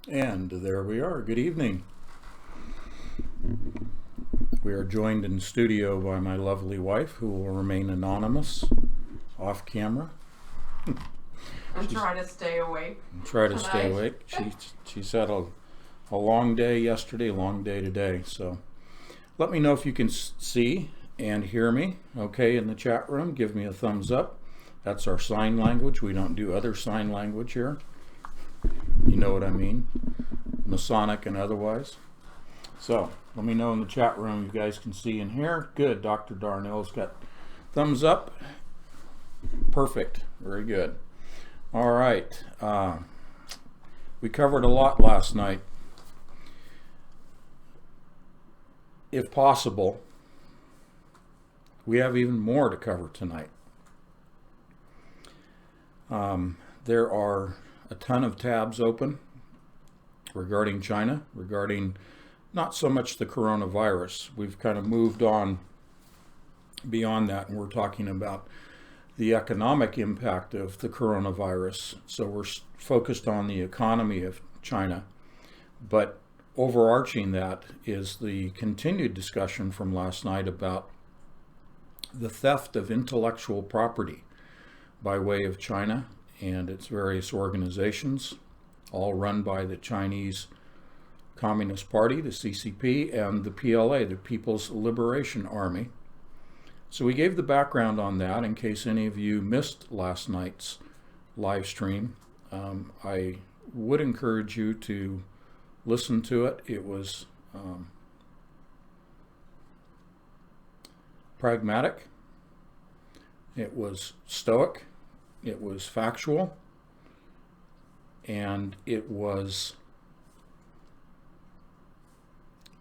And there we are. Good evening. We are joined in studio by my lovely wife, who will remain anonymous off camera. And try to stay awake. Try to tonight. stay awake. She's had a long day yesterday, a long day today. So let me know if you can see and hear me. Okay, in the chat room, give me a thumbs up. That's our sign language. We don't do other sign language here. You know what I mean? Masonic and otherwise. So let me know in the chat room you guys can see and hear. Good. Dr. Darnell's got thumbs up. Perfect. Very good. All right. We covered a lot last night. If possible, we have even more to cover tonight. There are a ton of tabs open regarding China, regarding not so much the coronavirus. We've kind of moved on beyond that, and we're talking about the economic impact of the coronavirus. So we're focused on the economy of China. But overarching that is the continued discussion from last night about the theft of intellectual property by way of China and its various organizations, all run by the Chinese Communist Party, the CCP, and the PLA, the People's Liberation Army. So we gave the background on that in case any of you missed last night's live stream. I would encourage you to listen to it. It was pragmatic. It was stoic. It was factual. And it was,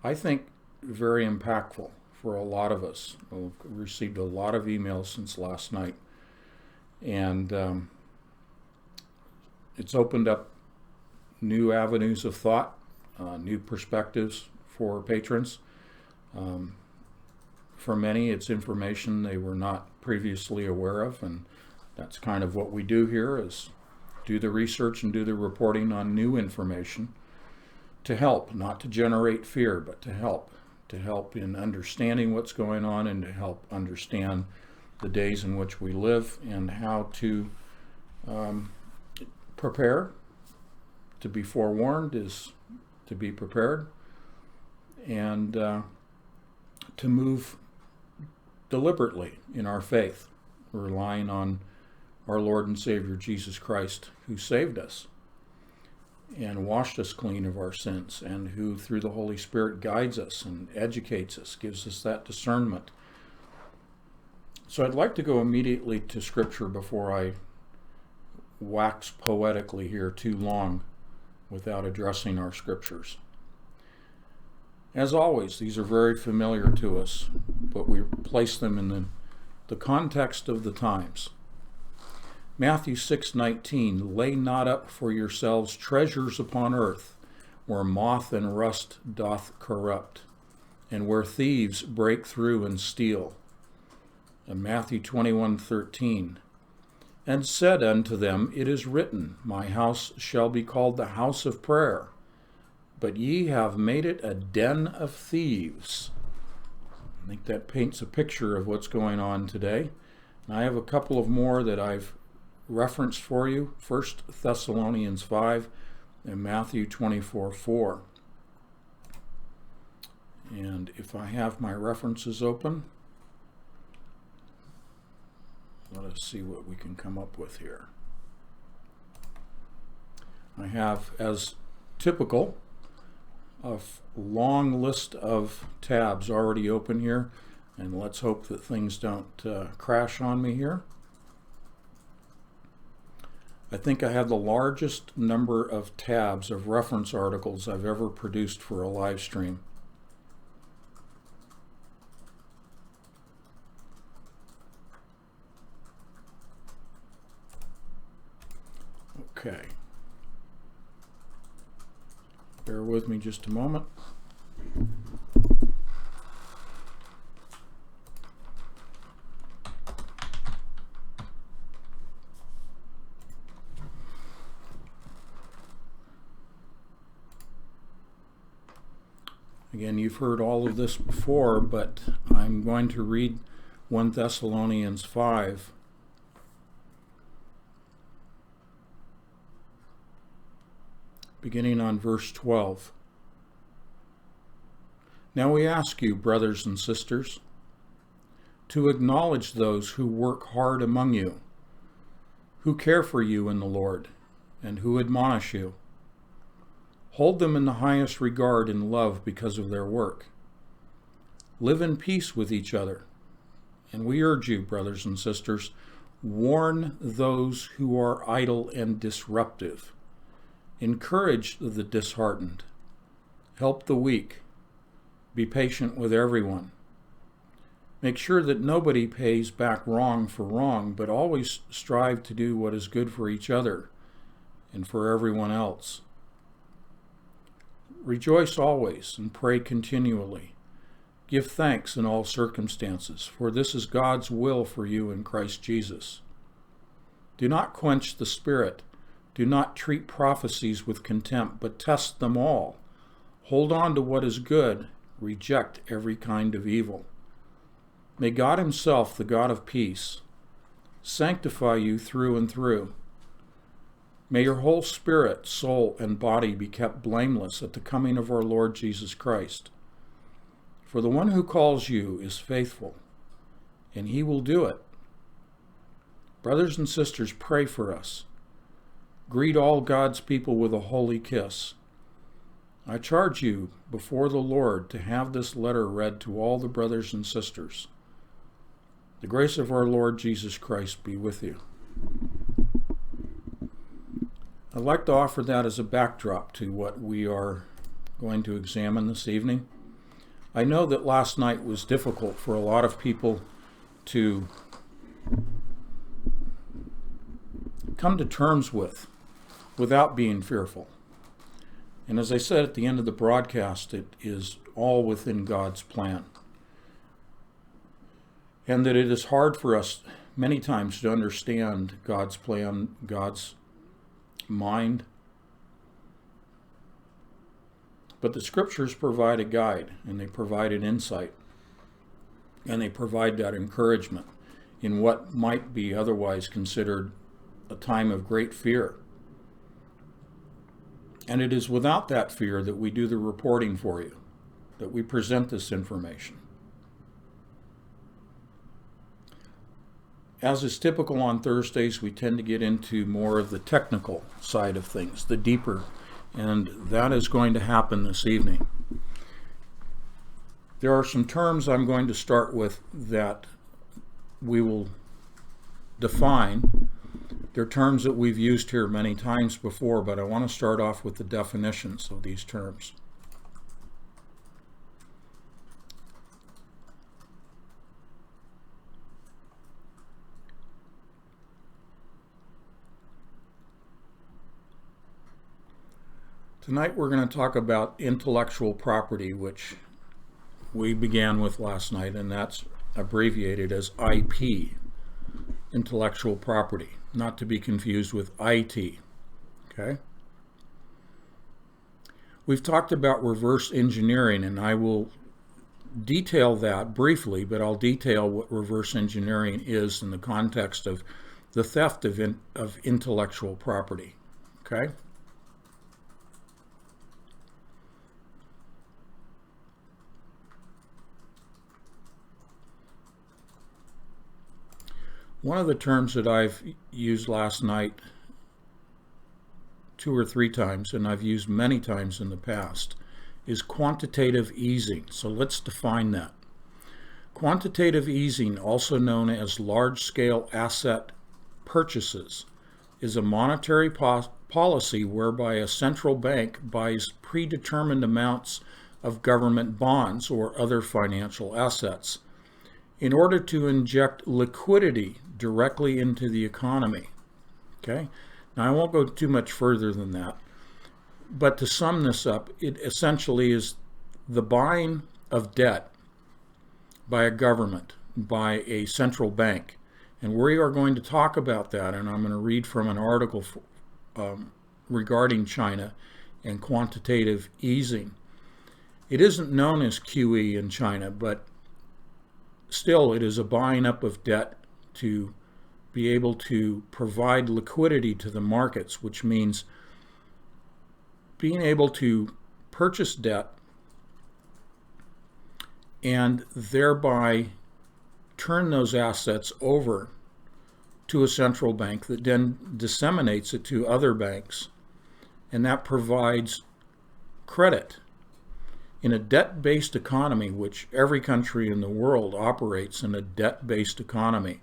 I think, very impactful for a lot of us. We've received a lot of emails since last night. And it's opened up new avenues of thought, new perspectives for patrons. For many, it's information they were not previously aware of, and that's kind of what we do here, is do the research and do the reporting on new information to help, not to generate fear, but to help in understanding what's going on and to help understand the days in which we live and how to prepare. To be forewarned is to be prepared, and to move deliberately in our faith, relying on our Lord and Savior Jesus Christ, who saved us and washed us clean of our sins, and who through the Holy Spirit guides us and educates us, gives us that discernment. So I'd like to go immediately to Scripture before I wax poetically here too long without addressing our Scriptures. As always, these are very familiar to us, but we place them in the context of the times. Matthew 6:19, lay not up for yourselves treasures upon earth, where moth and rust doth corrupt, and where thieves break through and steal. And Matthew 21:13, and said unto them, it is written, my house shall be called the house of prayer, but ye have made it a den of thieves. I think that paints a picture of what's going on today. And I have a couple of more that I've referenced for you. 1 Thessalonians 5 and Matthew 24:4. And if I have my references open, let us see what we can come up with here. I have, as typical, a long list of tabs already open here, and let's hope that things don't crash on me here. I think I have the largest number of tabs of reference articles I've ever produced for a live stream. Okay. Bear with me just a moment. Again, you've heard all of this before, but I'm going to read 1 Thessalonians 5. Beginning on verse 12. Now we ask you, brothers and sisters, to acknowledge those who work hard among you, who care for you in the Lord, and who admonish you. Hold them in the highest regard and love because of their work. Live in peace with each other. And we urge you, brothers and sisters, warn those who are idle and disruptive. Encourage the disheartened. Help the weak. Be patient with everyone. Make sure that nobody pays back wrong for wrong, but always strive to do what is good for each other and for everyone else. Rejoice always and pray continually. Give thanks in all circumstances, for this is God's will for you in Christ Jesus. Do not quench the Spirit. Do not treat prophecies with contempt, but test them all. Hold on to what is good. Reject every kind of evil. May God himself, the God of peace, sanctify you through and through. May your whole spirit, soul, and body be kept blameless at the coming of our Lord Jesus Christ. For the one who calls you is faithful, and he will do it. Brothers and sisters, pray for us. Greet all God's people with a holy kiss. I charge you before the Lord to have this letter read to all the brothers and sisters. The grace of our Lord Jesus Christ be with you. I'd like to offer that as a backdrop to what we are going to examine this evening. I know that last night was difficult for a lot of people to come to terms with without being fearful. And as I said at the end of the broadcast, it is all within God's plan. And that it is hard for us many times to understand God's plan, God's mind. But the scriptures provide a guide, and they provide an insight, and they provide that encouragement in what might be otherwise considered a time of great fear. And it is without that fear that we do the reporting for you, that we present this information. As is typical on Thursdays, we tend to get into more of the technical side of things, the deeper, and that is going to happen this evening. There are some terms I'm going to start with that we will define. They're terms that we've used here many times before, but I want to start off with the definitions of these terms. Tonight we're going to talk about intellectual property, which we began with last night, and that's abbreviated as IP, intellectual property, not to be confused with IT. Okay? We've talked about reverse engineering, and I will detail that briefly, but I'll detail what reverse engineering is in the context of the theft of intellectual property. Okay? One of the terms that I've used last night 2 or 3 times, and I've used many times in the past, is quantitative easing. So let's define that. Quantitative easing, also known as large-scale asset purchases, is a monetary policy whereby a central bank buys predetermined amounts of government bonds or other financial assets in order to inject liquidity directly into the economy. Okay? Now, I won't go too much further than that, but to sum this up, it essentially is the buying of debt by a government, by a central bank. And we are going to talk about that, and I'm going to read from an article regarding China and quantitative easing. It isn't known as QE in China, but still it is a buying up of debt to be able to provide liquidity to the markets, which means being able to purchase debt and thereby turn those assets over to a central bank that then disseminates it to other banks, and that provides credit. In a debt-based economy, which every country in the world operates in a debt-based economy,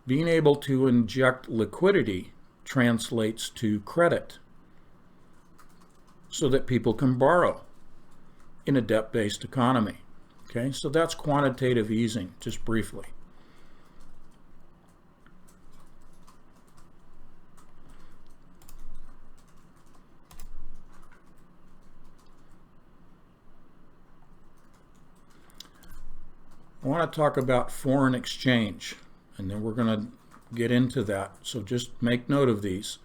being able to inject liquidity translates to credit so that people can borrow in a debt-based economy. Okay, so that's quantitative easing, just briefly. I want to talk about foreign exchange, and then we're going to get into that. So just make note of these,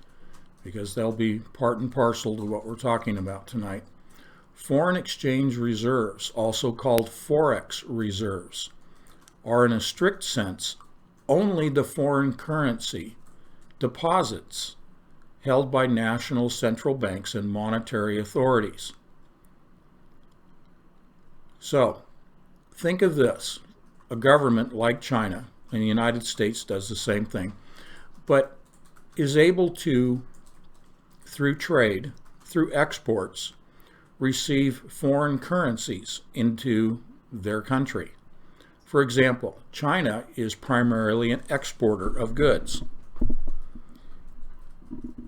because they'll be part and parcel to what we're talking about tonight. Foreign exchange reserves, also called forex reserves, are in a strict sense only the foreign currency deposits held by national central banks and monetary authorities. So, think of this. A government like China, and the United States does the same thing, but is able to, through trade, through exports, receive foreign currencies into their country. For example, China is primarily an exporter of goods.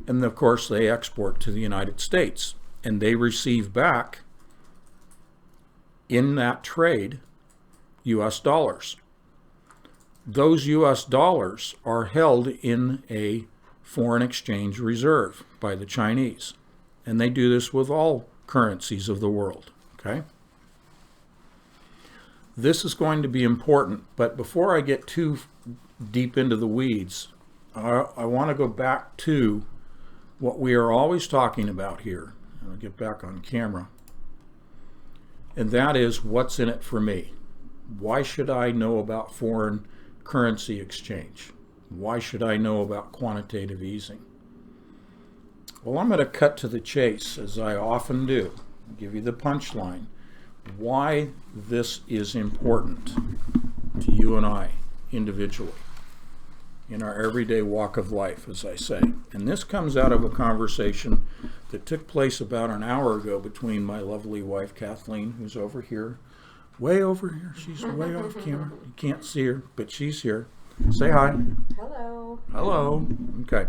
And of course, they export to the United States, and they receive back in that trade US dollars. Those US dollars are held in a foreign exchange reserve by the Chinese, and they do this with all currencies of the world. Okay? This is going to be important, but before I get too deep into the weeds, I want to go back to what we are always talking about here. I'll get back on camera. And that is, what's in it for me? Why should I know about foreign currency exchange? Why should I know about quantitative easing? Well, I'm going to cut to the chase, as I often do. I'll give you the punchline. Why this is important to you and I individually in our everyday walk of life, as I say. And this comes out of a conversation that took place about an hour ago between my lovely wife, Kathleen, who's over here, way over here. She's way off camera. You can't see her, but she's here. Say hi. Hello. Hello. Okay.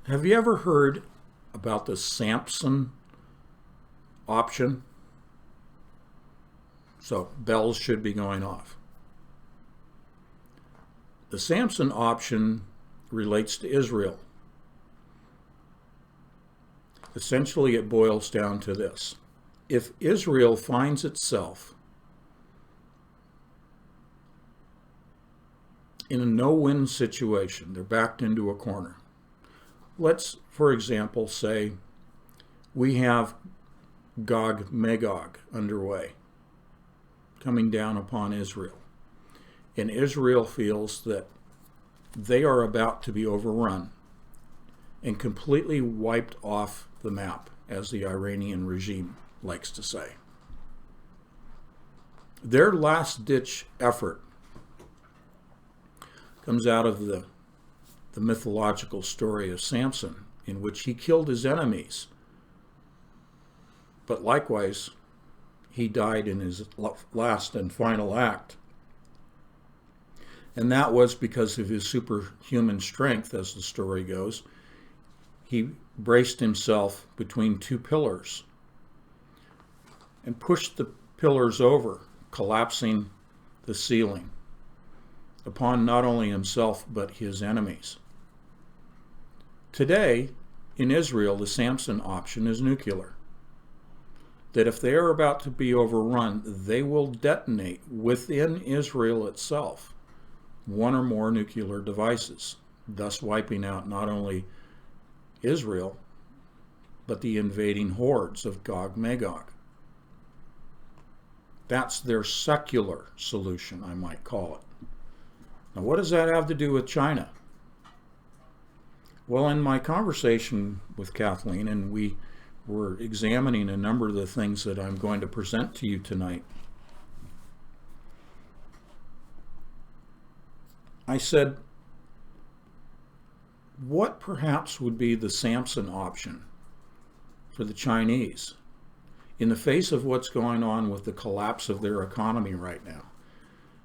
Have you ever heard about the Samson option? So bells should be going off. The Samson option relates to Israel. Essentially, it boils down to this. If Israel finds itself in a no-win situation, they're backed into a corner. Let's, for example, say we have Gog-Magog underway, coming down upon Israel. And Israel feels that they are about to be overrun and completely wiped off the map, as the Iranian regime likes to say. Their last-ditch effort comes out of the mythological story of Samson, in which he killed his enemies, but likewise he died in his last and final act. And that was because of his superhuman strength, as the story goes. He braced himself between two pillars and pushed the pillars over, collapsing the ceiling upon not only himself but his enemies. Today, in Israel, the Samson option is nuclear. That if they are about to be overrun, they will detonate within Israel itself one or more nuclear devices, thus wiping out not only Israel, but the invading hordes of Gog Magog. That's their secular solution, I might call it. Now, what does that have to do with China? Well, in my conversation with Kathleen, and we were examining a number of the things that I'm going to present to you tonight, I said, what perhaps would be the Samson option for the Chinese in the face of what's going on with the collapse of their economy right now?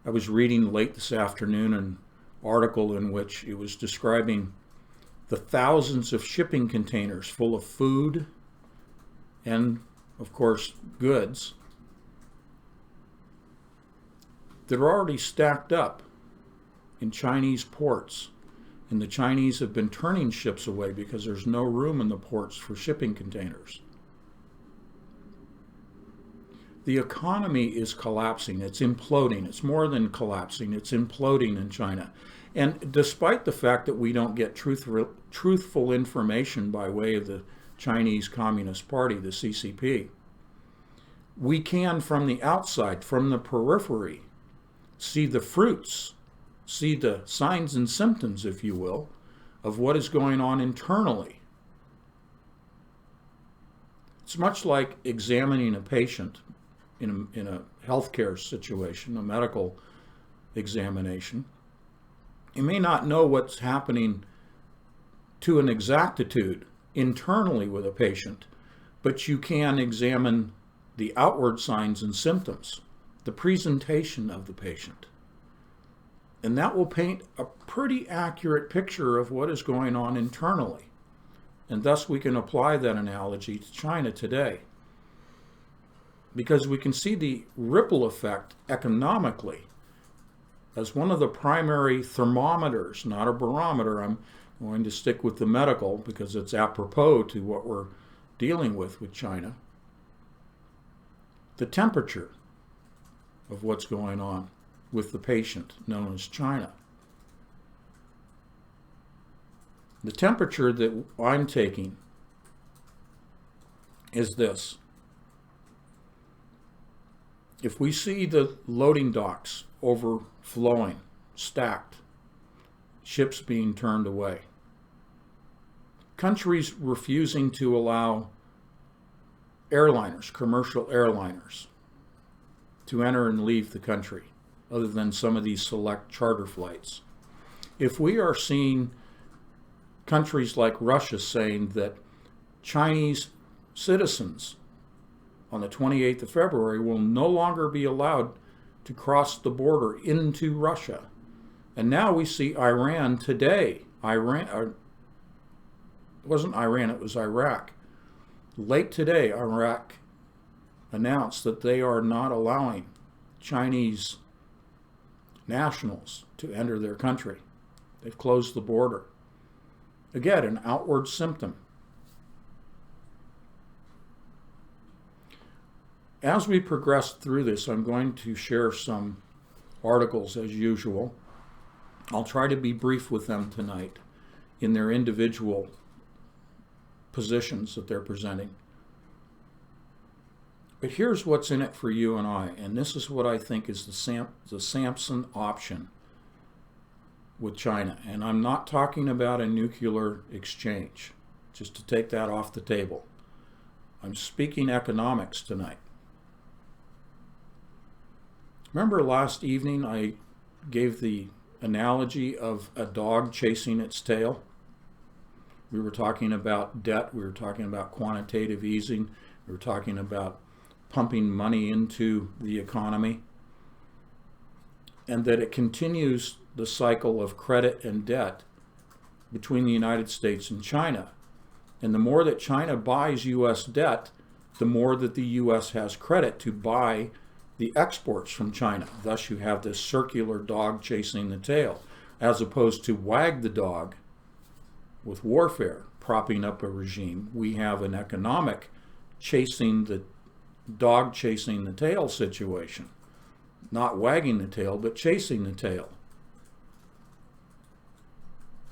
I was reading late this afternoon an article in which it was describing the thousands of shipping containers full of food and, of course, goods that are already stacked up in Chinese ports. And the Chinese have been turning ships away because there's no room in the ports for shipping containers. The economy is collapsing. It's imploding. It's more than collapsing. It's imploding in China. And despite the fact that we don't get truthful information by way of the Chinese Communist Party, the CCP, we can, from the outside, from the periphery, see the fruits, see the signs and symptoms, if you will, of what is going on internally. It's much like examining a patient in a healthcare situation, a medical examination. You may not know what's happening to an exactitude internally with a patient, but you can examine the outward signs and symptoms, the presentation of the patient. And that will paint a pretty accurate picture of what is going on internally. And thus we can apply that analogy to China today, because we can see the ripple effect economically as one of the primary thermometers, not a barometer. I'm going to stick with the medical because it's apropos to what we're dealing with China. The temperature of what's going on with the patient known as China. The temperature that I'm taking is this. If we see the loading docks overflowing, stacked, ships being turned away, countries refusing to allow airliners, commercial airliners, to enter and leave the country, other than some of these select charter flights. If we are seeing countries like Russia saying that Chinese citizens on the 28th of February will no longer be allowed to cross the border into Russia. And now we see Iran today. It wasn't Iran, it was Iraq. Late today, Iraq announced that they are not allowing Chinese nationals to enter their country. They've closed the border. Again, an outward symptom. As we progress through this, I'm going to share some articles as usual. I'll try to be brief with them tonight in their individual positions that they're presenting. But here's what's in it for you and I, and this is what I think is the Samson option with China. And I'm not talking about a nuclear exchange, just to take that off the table. I'm speaking economics tonight. Remember last evening I gave the analogy of a dog chasing its tail? We were talking about debt, we were talking about quantitative easing, we were talking about pumping money into the economy, and that it continues the cycle of credit and debt between the United States and China. And the more that China buys U.S. debt, the more that the U.S. has credit to buy the exports from China. Thus you have this circular dog chasing the tail, as opposed to wag the dog with warfare, propping up a regime. We have an economic chasing the dog chasing the tail situation. Not wagging the tail, but chasing the tail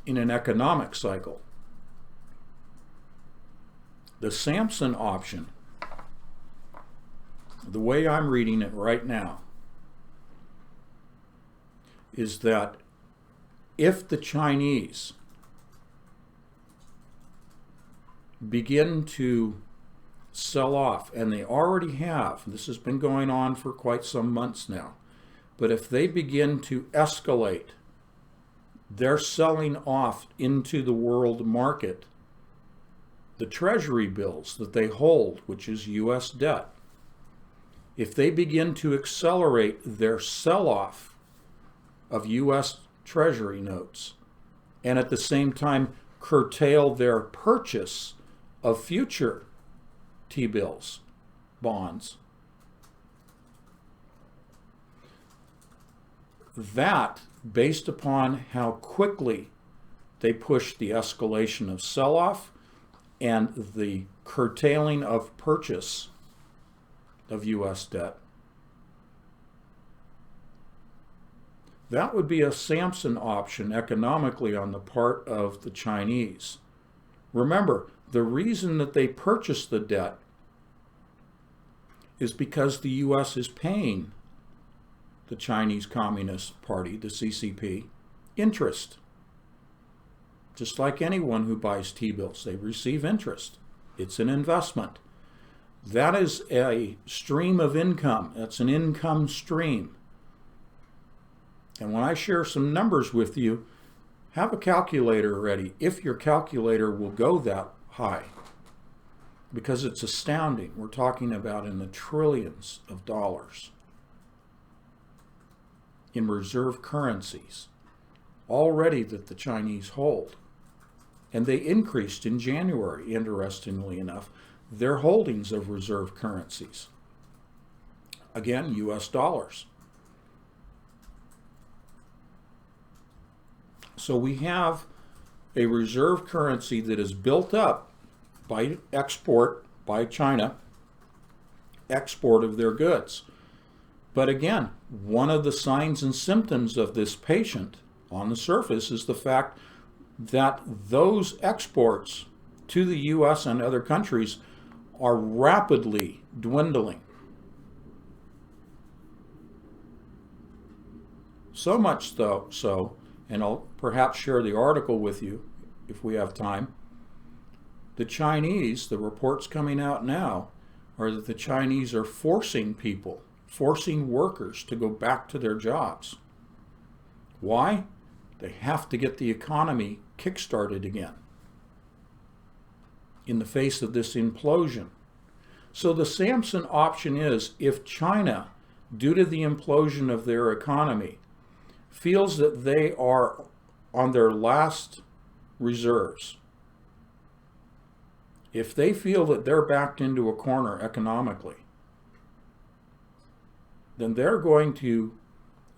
in an economic cycle. The Sampson option, the way I'm reading it right now, is that if the Chinese begin to sell off, and they already have, this has been going on for quite some months now, but if they begin to escalate their selling off into the world market, the treasury bills that they hold, which is U.S. debt, if they begin to accelerate their sell-off of U.S. treasury notes, and at the same time curtail their purchase of future T-bills, bonds, that, based upon how quickly they push the escalation of sell-off and the curtailing of purchase of U.S. debt, that would be a Sampson option economically on the part of the Chinese. Remember, the reason that they purchase the debt is because the U.S. is paying the Chinese Communist Party, the CCP, interest. Just like anyone who buys T-bills, they receive interest. It's an investment. That is a stream of income. That's an income stream. And when I share some numbers with you, have a calculator ready if your calculator will go that high, because it's astounding. We're talking about in the trillions of dollars in reserve currencies already that the Chinese hold. And they increased in January, interestingly enough, their holdings of reserve currencies. Again, US dollars. So we have a reserve currency that is built up by export, by China, export of their goods. But again, one of the signs and symptoms of this patient on the surface is the fact that those exports to the U.S. and other countries are rapidly dwindling. So much so, and I'll perhaps share the article with you if we have time, the Chinese, the reports coming out now, are that the Chinese are forcing workers to go back to their jobs. Why? They have to get the economy kick-started again in the face of this implosion. So the Sampson option is, if China, due to the implosion of their economy, feels that they are on their last reserves, if they feel that they're backed into a corner economically, then they're going to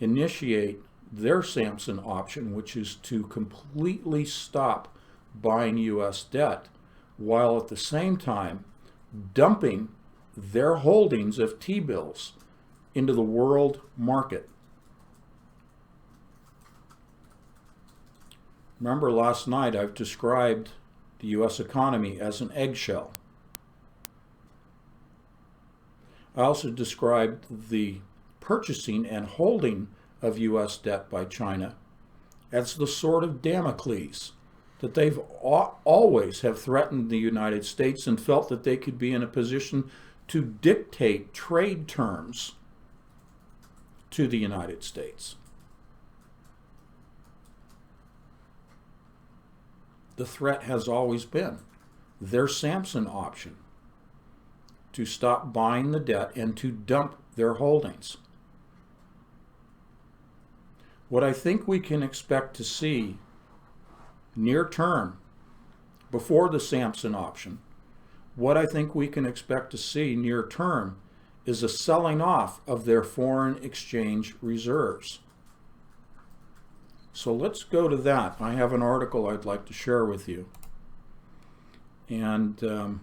initiate their Sampson option, which is to completely stop buying U.S. debt, while at the same time dumping their holdings of T-bills into the world market. Remember, last night I've described the U.S. economy as an eggshell. I also described the purchasing and holding of U.S. debt by China as the sword of Damocles, that they've always have threatened the United States and felt that they could be in a position to dictate trade terms to the United States. The threat has always been their Sampson option, to stop buying the debt and to dump their holdings. What I think we can expect to see near term, before the Sampson option, what I think we can expect to see near term is a selling off of their foreign exchange reserves. So let's go to that. I have an article I'd like to share with you. And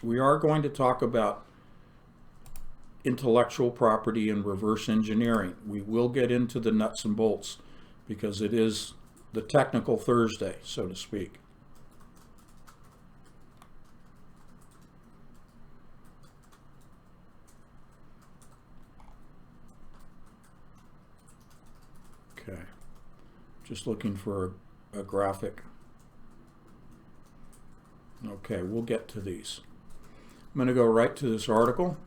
we are going to talk about intellectual property and reverse engineering. We will get into the nuts and bolts because it is the technical Thursday, so to speak. Just looking for a graphic. Okay, we'll get to these. I'm going to go right to this article.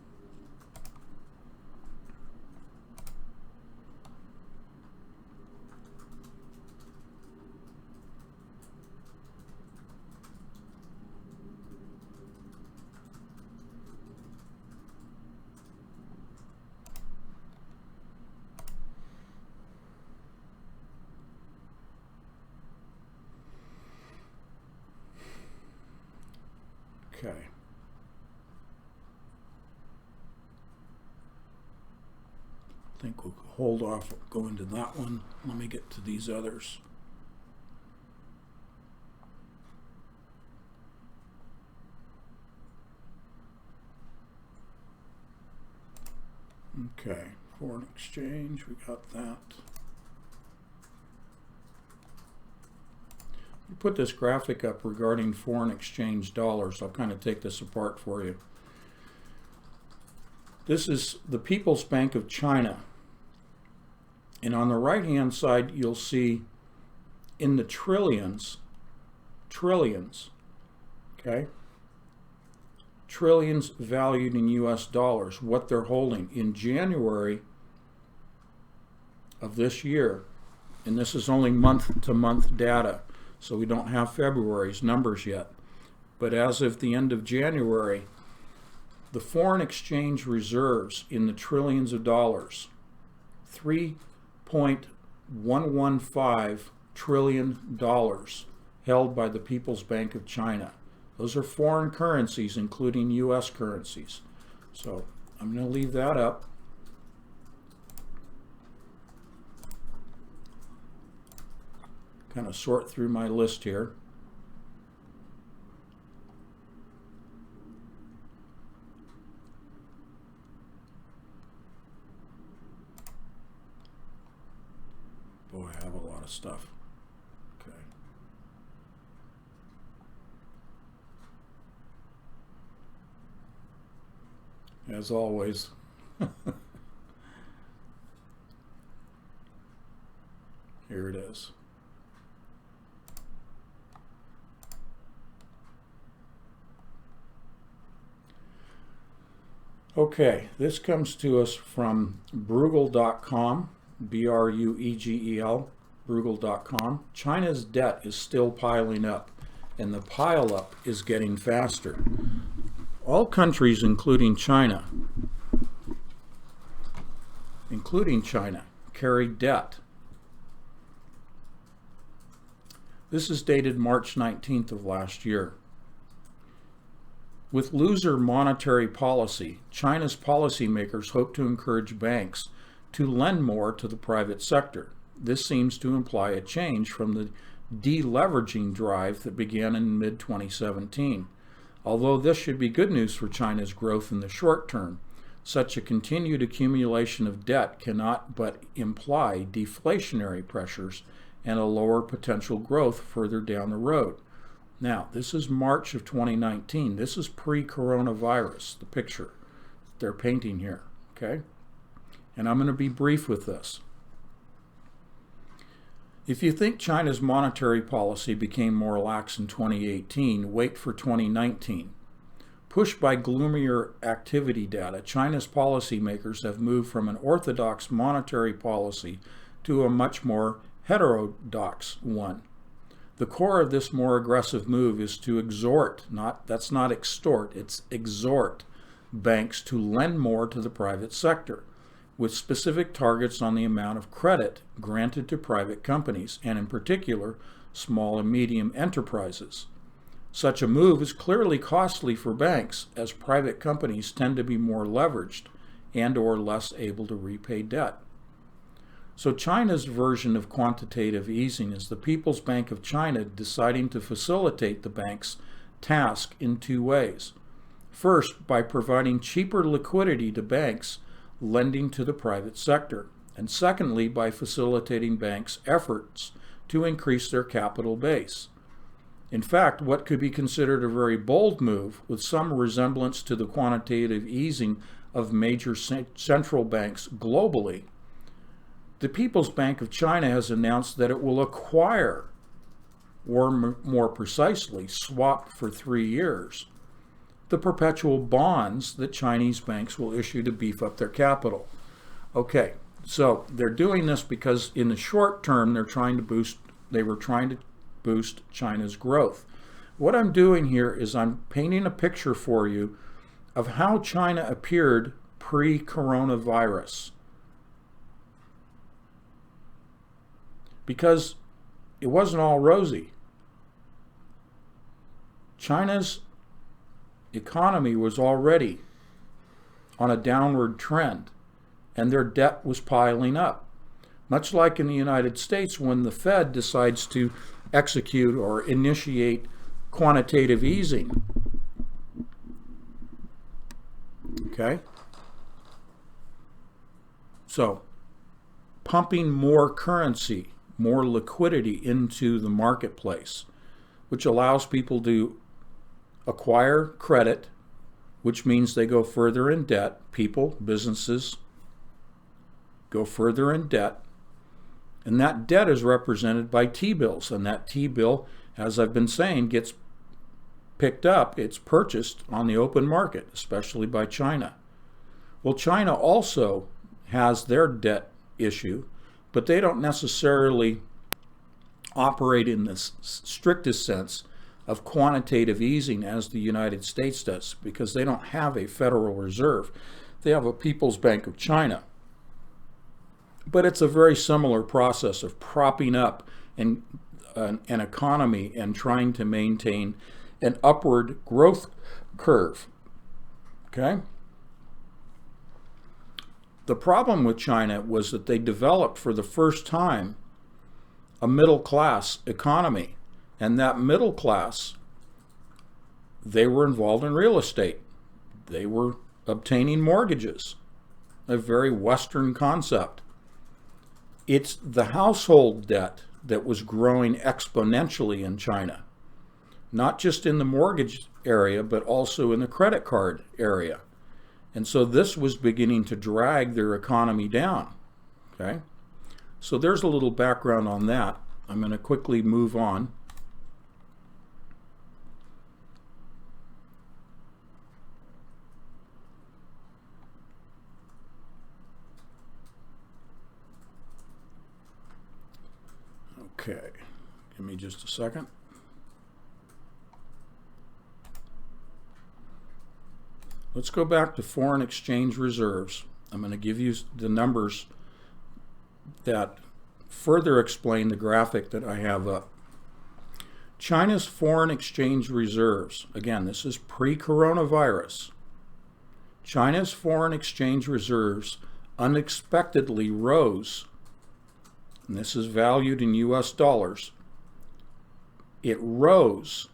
Okay. I think we'll hold off going to that one. Let me get to these others. Okay, foreign exchange, we got that. We put this graphic up regarding foreign exchange dollars. I'll kind of take this apart for you. This is the People's Bank of China. And on the right-hand side, you'll see in the trillions, okay? Trillions valued in US dollars, what they're holding. In January of this year, and this is only month-to-month data, so we don't have February's numbers yet. But as of the end of January, the foreign exchange reserves in the trillions of dollars, $3.115 trillion held by the People's Bank of China. Those are foreign currencies, including US currencies. So I'm going to leave that up. Kind of sort through my list here. Boy, I have a lot of stuff. Okay. As always. Here it is. Okay, this comes to us from Bruegel.com, B-R-U-E-G-E-L, Bruegel.com. China's debt is still piling up, and the pile-up is getting faster. All countries, including China, carry debt. This is dated March 19th of last year. With looser monetary policy, China's policymakers hope to encourage banks to lend more to the private sector. This seems to imply a change from the deleveraging drive that began in mid-2017. Although this should be good news for China's growth in the short term, such a continued accumulation of debt cannot but imply deflationary pressures and a lower potential growth further down the road. Now, this is March of 2019. This is pre-coronavirus, the picture they're painting here, okay? And I'm going to be brief with this. If you think China's monetary policy became more lax in 2018, wait for 2019. Pushed by gloomier activity data, China's policymakers have moved from an orthodox monetary policy to a much more heterodox one. The core of this more aggressive move is to exhort, that's not extort, it's exhort banks to lend more to the private sector, with specific targets on the amount of credit granted to private companies, and in particular, small and medium enterprises. Such a move is clearly costly for banks, as private companies tend to be more leveraged and/or less able to repay debt. So China's version of quantitative easing is the People's Bank of China deciding to facilitate the bank's task in two ways. First, by providing cheaper liquidity to banks lending to the private sector, and secondly, by facilitating banks' efforts to increase their capital base. In fact, what could be considered a very bold move, with some resemblance to the quantitative easing of major central banks globally, The People's Bank of China has announced that it will acquire, or more precisely, swap for 3 years, the perpetual bonds that Chinese banks will issue to beef up their capital. Okay, so they're doing this because in the short term they were trying to boost China's growth. What I'm doing here is I'm painting a picture for you of how China appeared pre-coronavirus. Because it wasn't all rosy. China's economy was already on a downward trend, and their debt was piling up. Much like in the United States, when the Fed decides to execute or initiate quantitative easing. Okay? So, pumping more currency, more liquidity into the marketplace, which allows people to acquire credit, which means they go further in debt. People, businesses go further in debt. And that debt is represented by T-bills. And that T-bill, as I've been saying, gets picked up. It's purchased on the open market, especially by China. Well, China also has their debt issue, but they don't necessarily operate in the strictest sense of quantitative easing as the United States does, because they don't have a Federal Reserve. They have a People's Bank of China. But it's a very similar process of propping up an economy and trying to maintain an upward growth curve. Okay? The problem with China was that they developed for the first time a middle class economy. And that middle class, they were involved in real estate. They were obtaining mortgages, a very Western concept. It's the household debt that was growing exponentially in China, not just in the mortgage area, but also in the credit card area. And so this was beginning to drag their economy down. Okay? So there's a little background on that. I'm going to quickly move on. Okay, give me just a second. Let's go back to foreign exchange reserves. I'm going to give you the numbers that further explain the graphic that I have up. China's foreign exchange reserves, again, this is pre-coronavirus. China's foreign exchange reserves unexpectedly rose, and this is valued in US dollars. It rose,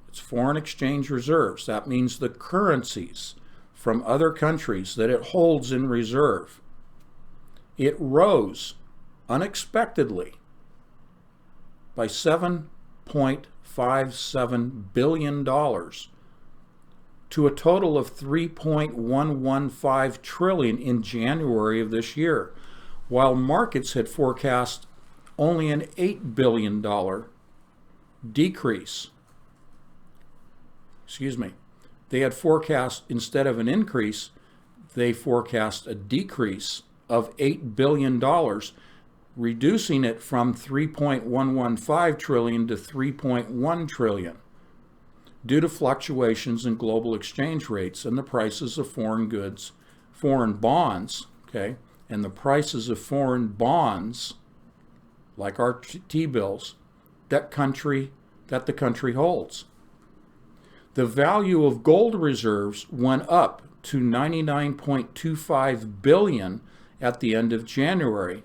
its foreign exchange reserves. That means the currencies from other countries that it holds in reserve. It rose unexpectedly by $7.57 billion to a total of $3.115 trillion in January of this year, while markets had forecast only an $8 billion decrease. They had forecast, instead of an increase, they forecast a decrease of $8 billion, reducing it from $3.115 trillion to $3.1 trillion due to fluctuations in global exchange rates and the prices of foreign goods, foreign bonds, okay, and the prices of foreign bonds, like our T-bills, that the country holds. The value of gold reserves went up to $99.25 billion at the end of January,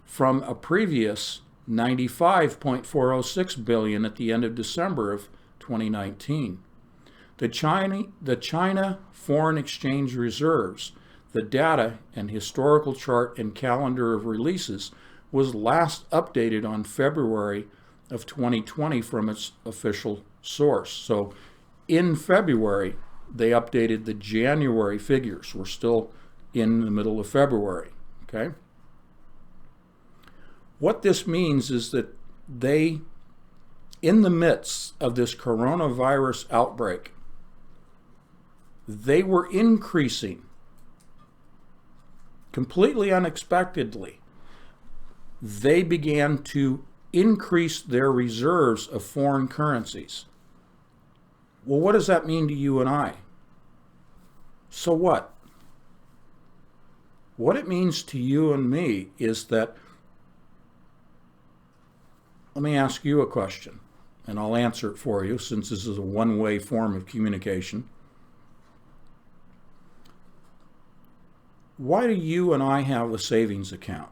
from a previous $95.406 billion at the end of December of 2019. The China foreign exchange reserves, the data and historical chart and calendar of releases, was last updated on February of 2020 from its official source. So in February, they updated the January figures. We're still in the middle of February, okay? What this means is that they, in the midst of this coronavirus outbreak, they were increasing completely unexpectedly. They began to increase their reserves of foreign currencies. Well, what does that mean to you and I? So what? What it means to you and me is that, let me ask you a question, and I'll answer it for you since this is a one-way form of communication. Why do you and I have a savings account?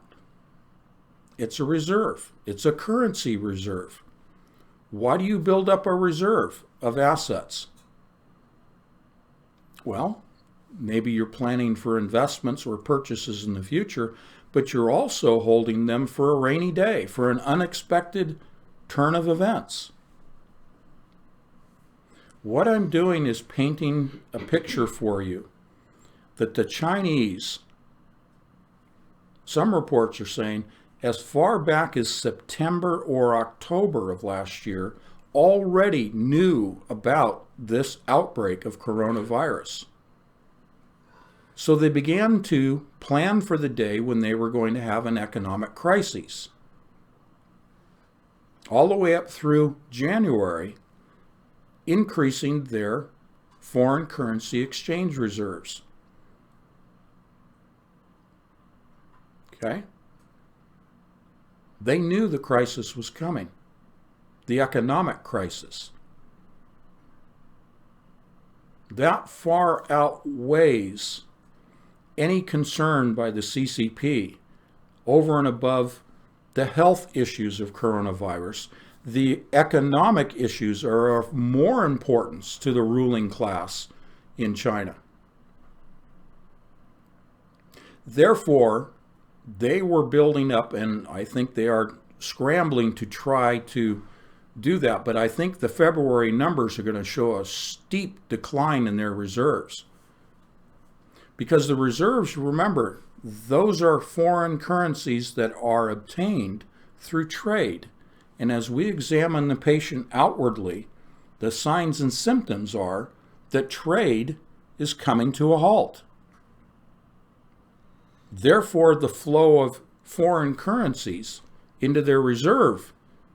It's a reserve. It's a currency reserve. Why do you build up a reserve of assets? Well, maybe you're planning for investments or purchases in the future, but you're also holding them for a rainy day, for an unexpected turn of events. What I'm doing is painting a picture for you that the Chinese, some reports are saying, as far back as September or October of last year, already knew about this outbreak of coronavirus. So they began to plan for the day when they were going to have an economic crisis. All the way up through January, increasing their foreign currency exchange reserves. Okay? They knew the crisis was coming, the economic crisis. That far outweighs any concern by the CCP over and above the health issues of coronavirus. The economic issues are of more importance to the ruling class in China. Therefore, they were building up, and I think they are scrambling to try to do that, but I think the February numbers are going to show a steep decline in their reserves. Because the reserves, remember, those are foreign currencies that are obtained through trade. And as we examine the patient outwardly, the signs and symptoms are that trade is coming to a halt. Therefore, the flow of foreign currencies into their reserve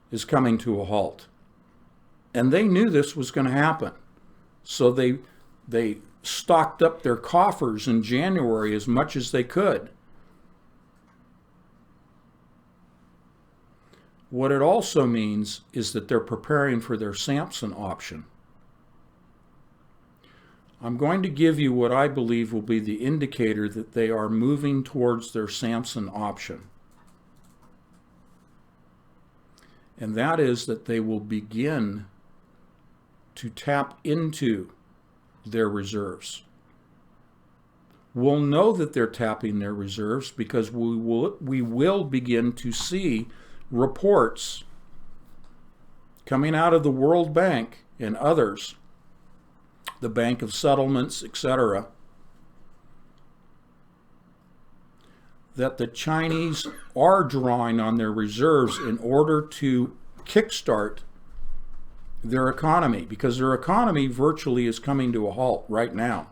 is coming to a halt. And they knew this was going to happen. So they stocked up their coffers in January as much as they could. What it also means is that they're preparing for their Samson option. I'm going to give you what I believe will be the indicator that they are moving towards their Samson option. And that is that they will begin to tap into their reserves. We'll know that they're tapping their reserves because we will begin to see reports coming out of the World Bank and others, the Bank of Settlements, etc., that the Chinese are drawing on their reserves in order to kickstart their economy, because their economy virtually is coming to a halt right now.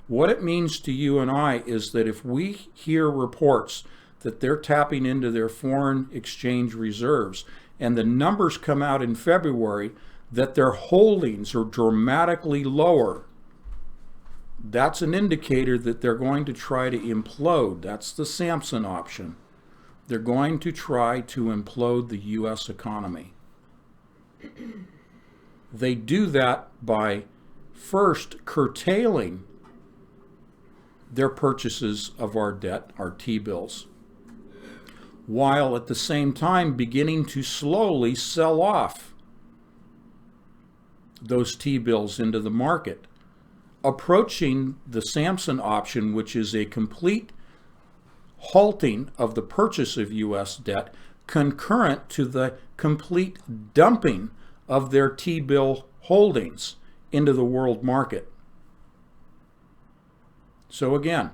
What it means to you and I is that if we hear reports that they're tapping into their foreign exchange reserves and the numbers come out in February that their holdings are dramatically lower, that's an indicator that they're going to try to implode. That's the Samson option. They're going to try to implode the U.S. economy. They do that by first curtailing their purchases of our debt, our T-bills, while at the same time beginning to slowly sell off those T-bills into the market, approaching the Samson option, which is a complete halting of the purchase of U.S. debt, concurrent to the complete dumping of their T-bill holdings into the world market. So again,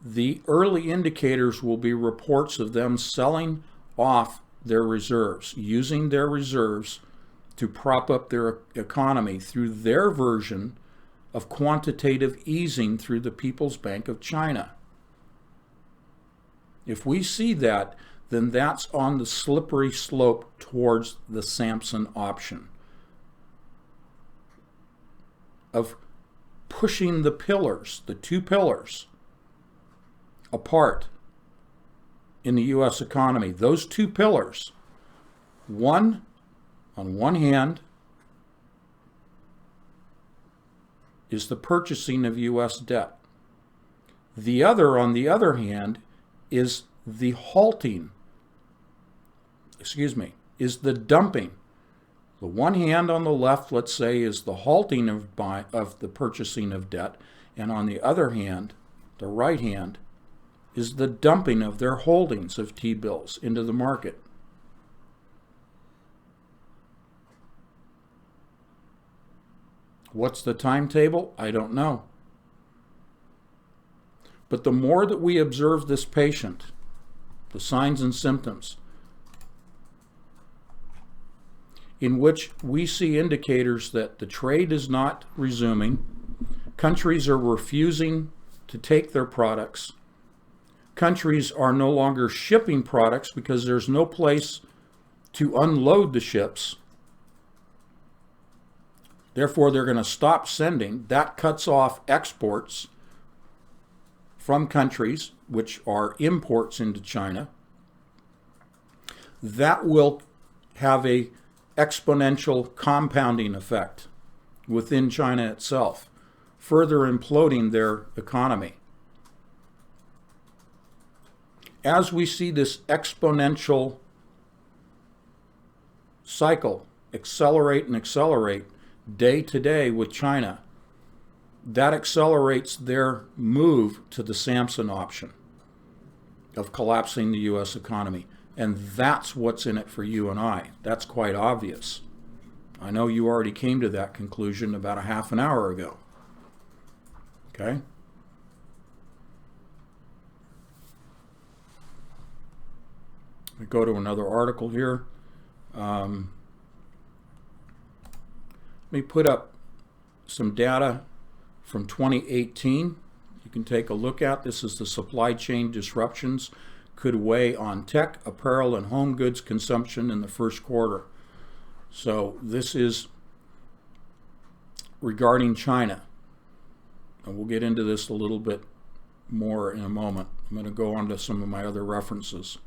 the early indicators will be reports of them selling off their reserves, using their reserves to prop up their economy through their version of quantitative easing through the People's Bank of China. If we see that, then that's on the slippery slope towards the Samson option of pushing the pillars, the two pillars, apart in the U.S. economy. Those two pillars, one on one hand is the purchasing of U.S. debt. The other, on the other hand, is the is the dumping. The one hand on the left, let's say, is the halting of the purchasing of debt, and on the other hand, the right hand, is the dumping of their holdings of T-bills into the market. What's the timetable? I don't know. But the more that we observe this patient, the signs and symptoms, in which we see indicators that the trade is not resuming, countries are refusing to take their products, countries are no longer shipping products because there's no place to unload the ships. Therefore, they're going to stop sending. That cuts off exports from countries which are imports into China. That will have a exponential compounding effect within China itself, further imploding their economy. As we see this exponential cycle accelerate and accelerate day to day with China, that accelerates their move to the Samson option of collapsing the U.S. economy. And that's what's in it for you and I. That's quite obvious. I know you already came to that conclusion about a half an hour ago. Okay? We go to another article here. Let me put up some data from 2018. You can take a look at. This is the supply chain disruptions could weigh on tech, apparel, and home goods consumption in the first quarter. So this is regarding China. And we'll get into this a little bit more in a moment. I'm going to go on to some of my other references.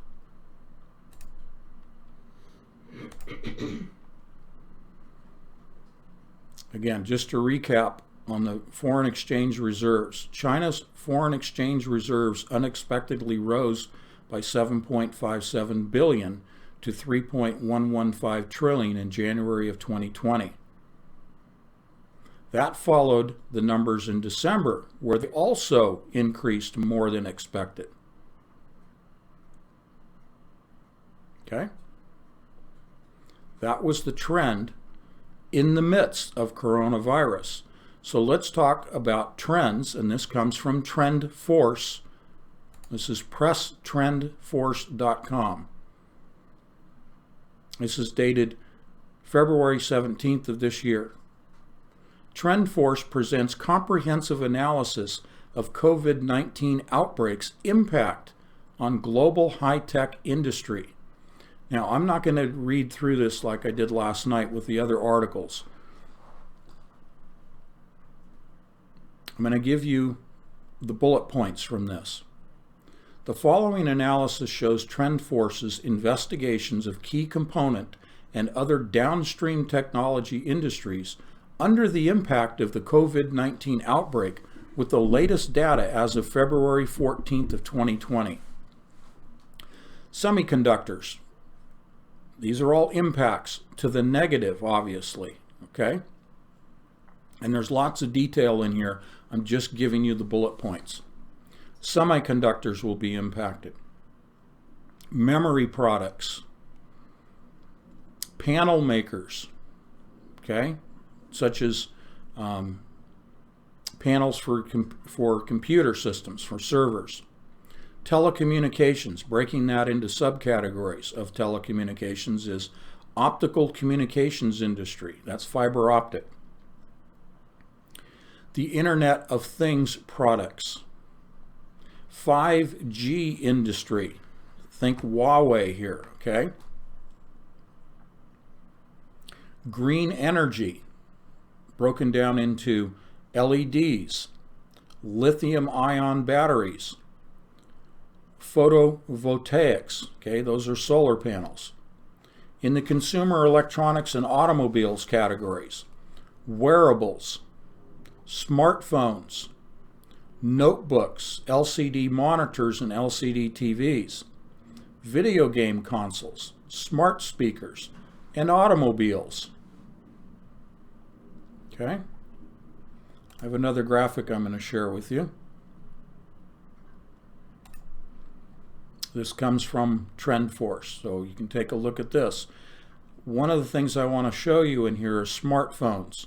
Again, just to recap on the foreign exchange reserves. China's foreign exchange reserves unexpectedly rose by 7.57 billion to 3.115 trillion in January of 2020. That followed the numbers in December, where they also increased more than expected. Okay? That was the trend in the midst of coronavirus. So let's talk about trends, and this comes from Trend Force. This is presstrendforce.com. This is dated February 17th of this year. Trend Force presents comprehensive analysis of COVID-19 outbreaks' impact on global high-tech industry. Now, I'm not going to read through this like I did last night with the other articles. I'm going to give you the bullet points from this. The following analysis shows Trend Force's investigations of key component and other downstream technology industries under the impact of the COVID-19 outbreak with the latest data as of February 14th of 2020. Semiconductors. These are all impacts to the negative, obviously, okay? And there's lots of detail in here. I'm just giving you the bullet points. Semiconductors will be impacted. Memory products. Panel makers, okay? Such as panels for computer systems, for servers. Telecommunications, breaking that into subcategories of telecommunications, is optical communications industry. That's fiber optic. The Internet of Things products. 5G industry. Think Huawei here, okay? Green energy, broken down into LEDs, lithium-ion batteries, photovoltaics, okay, those are solar panels. In the consumer electronics and automobiles categories, wearables, smartphones, notebooks, LCD monitors and LCD TVs, video game consoles, smart speakers, and automobiles. Okay? I have another graphic I'm going to share with you. This comes from TrendForce, so you can take a look at this. One of the things I want to show you in here is smartphones.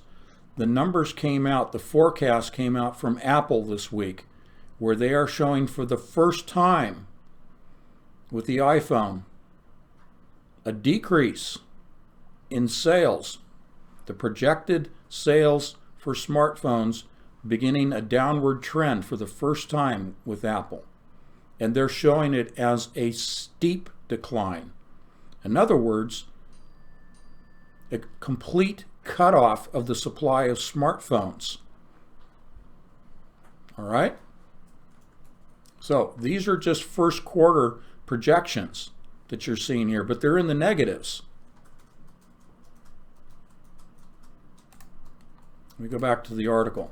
The numbers came out, the forecast came out from Apple this week, where they are showing for the first time with the iPhone a decrease in sales. The projected sales for smartphones beginning a downward trend for the first time with Apple. And they're showing it as a steep decline. In other words, a complete cutoff of the supply of smartphones. All right? So these are just first quarter projections that you're seeing here, but they're in the negatives. Let me go back to the article.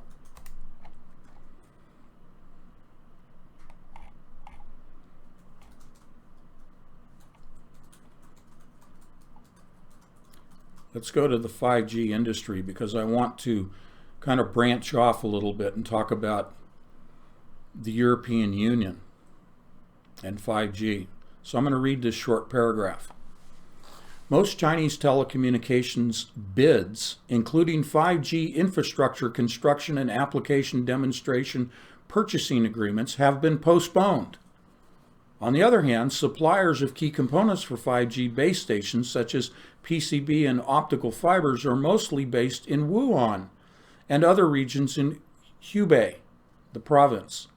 Let's go to the 5G industry because I want to kind of branch off a little bit and talk about the European Union and 5G. So I'm going to read this short paragraph. Most Chinese telecommunications bids, including 5G infrastructure construction and application demonstration purchasing agreements, have been postponed. On the other hand, suppliers of key components for 5G base stations, such as PCB and optical fibers, are mostly based in Wuhan and other regions in Hubei, the province.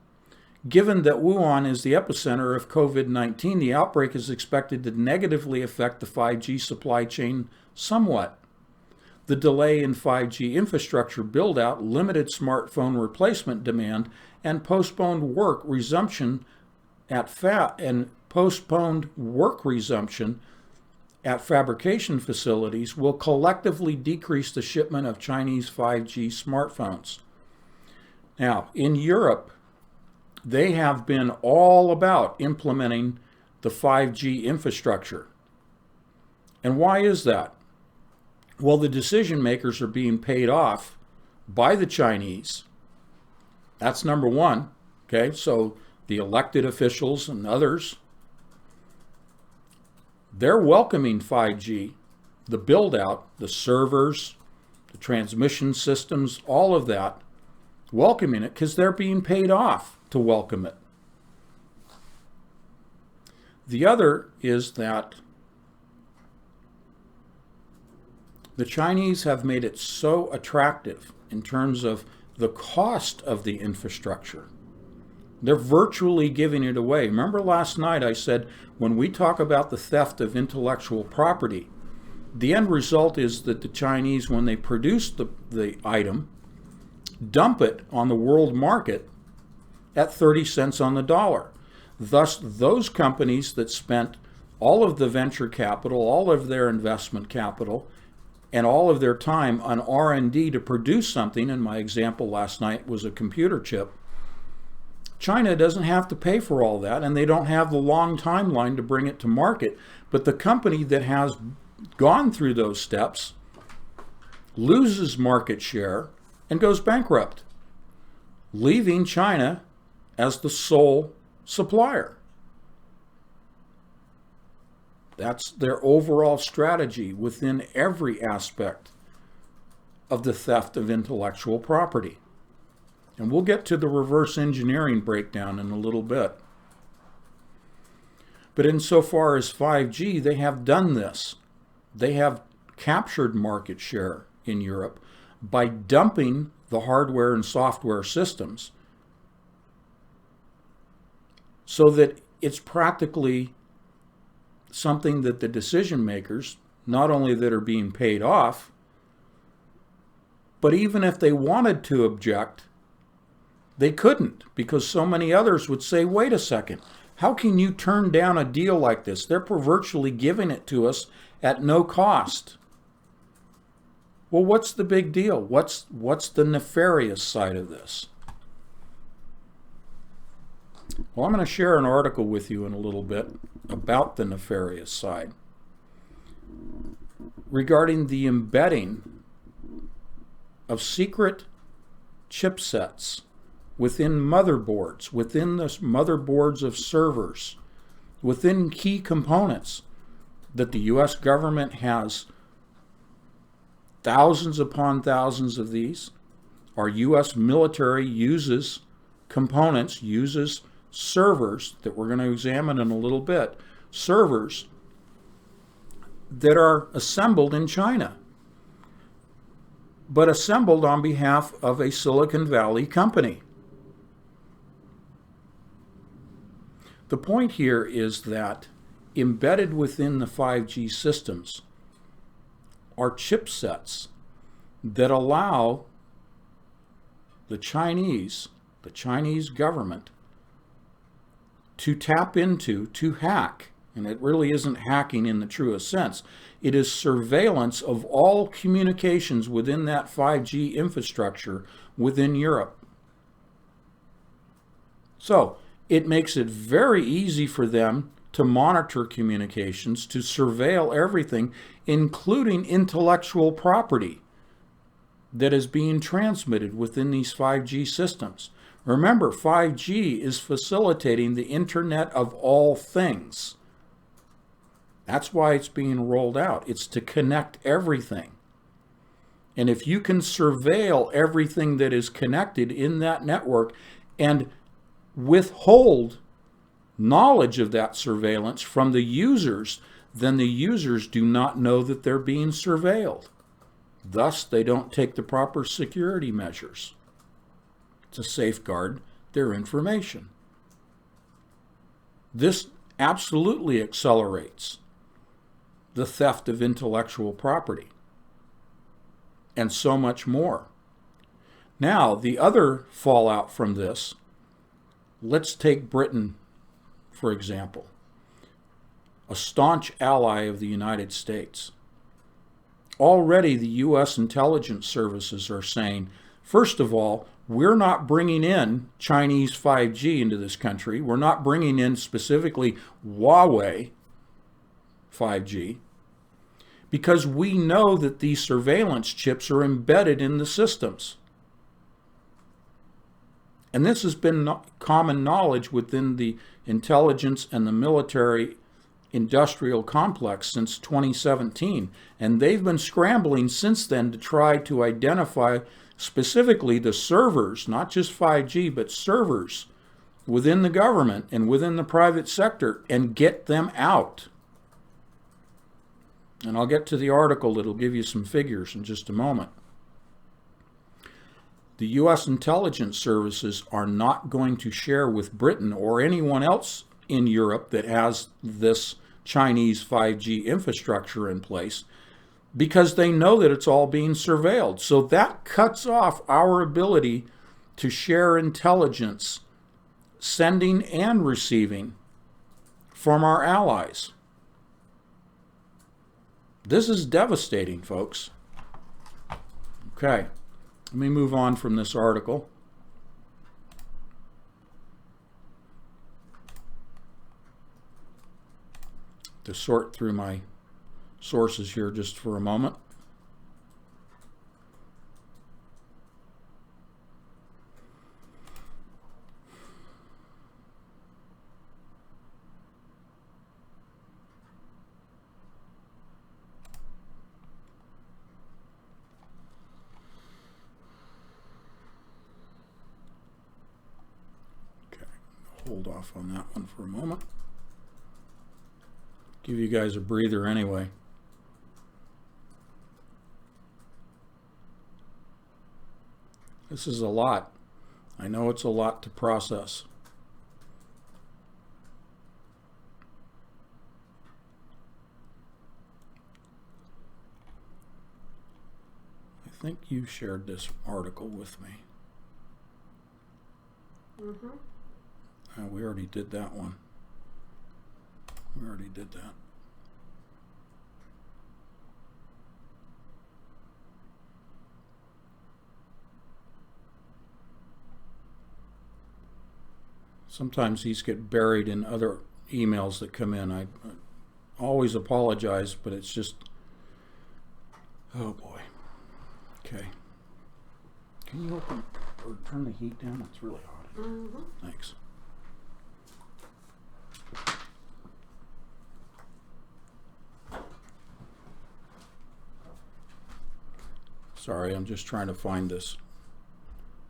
Given that Wuhan is the epicenter of COVID-19, the outbreak is expected to negatively affect the 5G supply chain somewhat. The delay in 5G infrastructure build-out, limited smartphone replacement demand, and postponed work resumption at fabrication facilities will collectively decrease the shipment of Chinese 5G smartphones. Now, in Europe, they have been all about implementing the 5G infrastructure. And why is that? Well, the decision makers are being paid off by the Chinese. That's number one. Okay, so the elected officials and others, they're welcoming 5G, the build out, the servers, the transmission systems, all of that, welcoming it because they're being paid off to welcome it. The other is that the Chinese have made it so attractive in terms of the cost of the infrastructure. They're virtually giving it away. Remember last night I said when we talk about the theft of intellectual property, the end result is that the Chinese, when they produce the item, dump it on the world market at 30 cents on the dollar. Thus, those companies that spent all of the venture capital, all of their investment capital, and all of their time on R&D to produce something, and my example last night was a computer chip, China doesn't have to pay for all that, and they don't have the long timeline to bring it to market. But the company that has gone through those steps loses market share and goes bankrupt, leaving China as the sole supplier. That's their overall strategy within every aspect of the theft of intellectual property. And we'll get to the reverse engineering breakdown in a little bit. But insofar as 5G, they have done this. They have captured market share in Europe by dumping the hardware and software systems so that it's practically something that the decision makers, not only that are being paid off, but even if they wanted to object, they couldn't, because so many others would say, wait a second, how can you turn down a deal like this? They're virtually giving it to us at no cost. Well, what's the big deal? What's the nefarious side of this? Well, I'm going to share an article with you in a little bit about the nefarious side regarding the embedding of secret chipsets within motherboards, within the motherboards of servers, within key components that the U.S. government has thousands upon thousands of these. Our U.S. military uses components, uses servers that we're going to examine in a little bit, servers that are assembled in China, but assembled on behalf of a Silicon Valley company. The point here is that embedded within the 5G systems are chipsets that allow the Chinese government to tap into, to hack, and it really isn't hacking in the truest sense. It is surveillance of all communications within that 5G infrastructure within Europe. So it makes it very easy for them to monitor communications, to surveil everything, including intellectual property that is being transmitted within these 5G systems. Remember, 5G is facilitating the Internet of all things. That's why it's being rolled out. It's to connect everything. And if you can surveil everything that is connected in that network and withhold knowledge of that surveillance from the users, then the users do not know that they're being surveilled. Thus, they don't take the proper security measures to safeguard their information. This absolutely accelerates the theft of intellectual property and so much more. Now, the other fallout from this, let's take Britain, for example, a staunch ally of the United States. Already the U.S. intelligence services are saying, first of all, we're not bringing in Chinese 5G into this country. We're not bringing in specifically Huawei 5G because we know that these surveillance chips are embedded in the systems. And this has been common knowledge within the intelligence and the military industrial complex since 2017. And they've been scrambling since then to try to identify specifically the servers, not just 5G, but servers within the government and within the private sector and get them out. And I'll get to the article that'll give you some figures in just a moment. The U.S. intelligence services are not going to share with Britain or anyone else in Europe that has this Chinese 5G infrastructure in place because they know that it's all being surveilled. So that cuts off our ability to share intelligence, sending and receiving from our allies. This is devastating, folks. Okay. Let me move on from this article. To sort through my sources here just for a moment. off on that one for a moment. Give you guys a breather anyway. This is a lot. I know it's a lot to process. I think you shared this article with me. Mm-hmm. We already did that one. We already did that. Sometimes these get buried in other emails that come in. I always apologize, but it's just, oh boy. Okay. Can you open or turn the heat down? It's really hot. Mm-hmm. Thanks. Sorry, I'm just trying to find this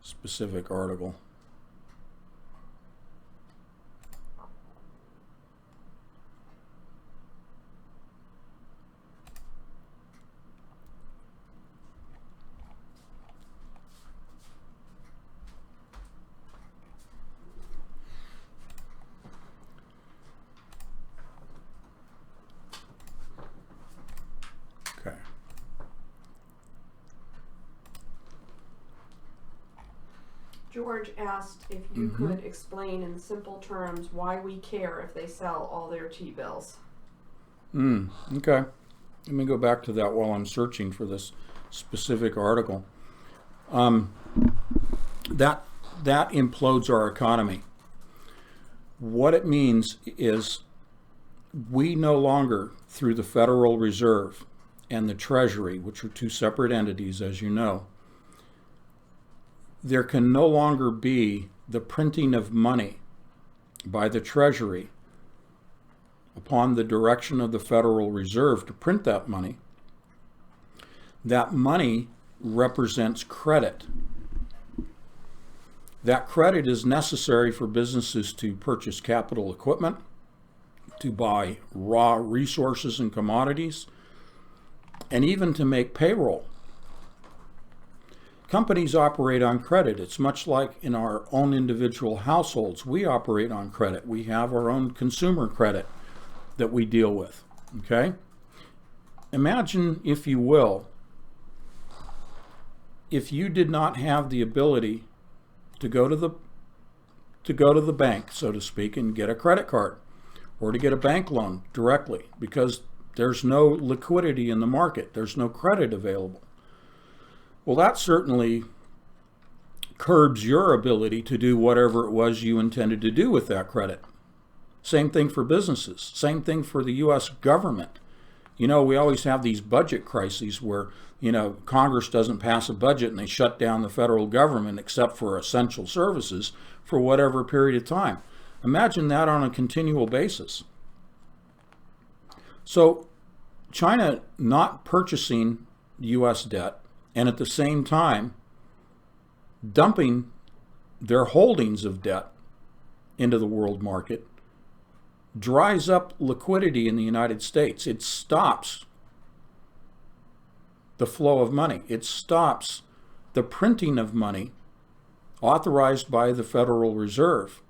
specific article. Okay. George asked if you could explain in simple terms why we care if they sell all their T-bills. Okay. Let me go back to that while I'm searching for this specific article. That implodes our economy. What it means is we no longer, through the Federal Reserve and the Treasury, which are two separate entities, as you know, there can no longer be the printing of money by the Treasury upon the direction of the Federal Reserve to print that money. That money represents credit. That credit is necessary for businesses to purchase capital equipment, to buy raw resources and commodities, and even to make payroll. Companies operate on credit. It's much like in our own individual households. We operate on credit. We have our own consumer credit that we deal with. Okay? Imagine, if you will, if you did not have the ability to go to the bank, so to speak, and get a credit card or to get a bank loan directly because there's no liquidity in the market. There's no credit available. Well, that certainly curbs your ability to do whatever it was you intended to do with that credit. Same thing for businesses. Same thing for the U.S. government. You know, we always have these budget crises where, you know, Congress doesn't pass a budget and they shut down the federal government except for essential services for whatever period of time. Imagine that on a continual basis. So China not purchasing U.S. debt and at the same time dumping their holdings of debt into the world market dries up liquidity in the United States. It stops the flow of money. It stops the printing of money authorized by the Federal Reserve.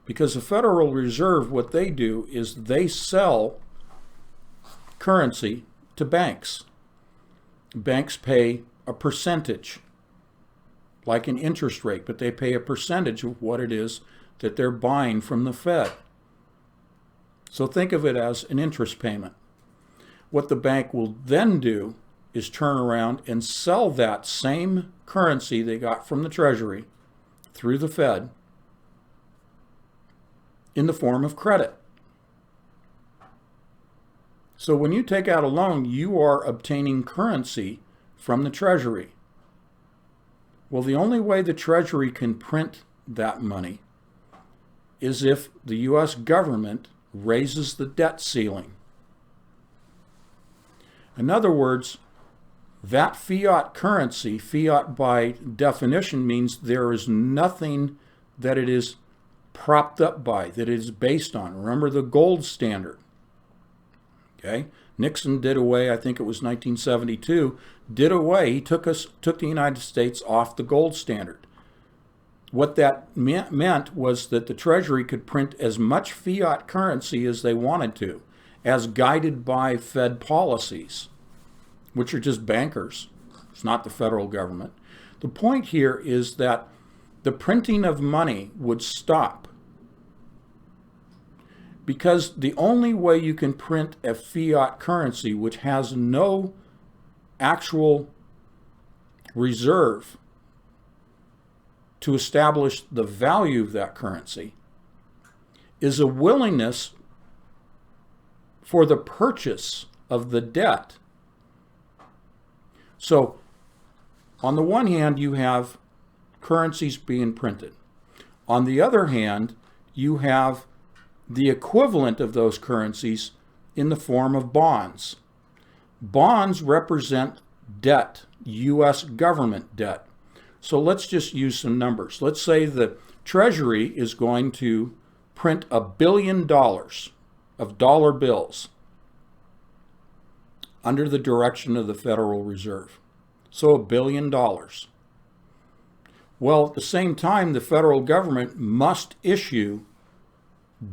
Because the Federal Reserve, what they do is they sell currency to banks. Banks pay a percentage, like an interest rate, but they pay a percentage of what it is that they're buying from the Fed. So think of it as an interest payment. What the bank will then do is turn around and sell that same currency they got from the Treasury through the Fed in the form of credit. So when you take out a loan, you are obtaining currency from the Treasury. Well, the only way the Treasury can print that money is if the U.S. government raises the debt ceiling. In other words, that fiat currency, fiat by definition, means there is nothing that it is propped up by, that it is based on. Remember the gold standard. Okay? Nixon did away, I think it was 1972, did away. He took the United States off the gold standard. What that meant was that the Treasury could print as much fiat currency as they wanted to, as guided by Fed policies, which are just bankers. It's not the federal government. The point here is that the printing of money would stop, because the only way you can print a fiat currency which has no actual reserve to establish the value of that currency is a willingness for the purchase of the debt. So, on the one hand, you have currencies being printed. On the other hand, you have the equivalent of those currencies in the form of bonds. Bonds represent debt, U.S. government debt. So let's just use some numbers. Let's say the Treasury is going to print $1 billion of dollar bills under the direction of the Federal Reserve. So $1 billion. Well, at the same time, the federal government must issue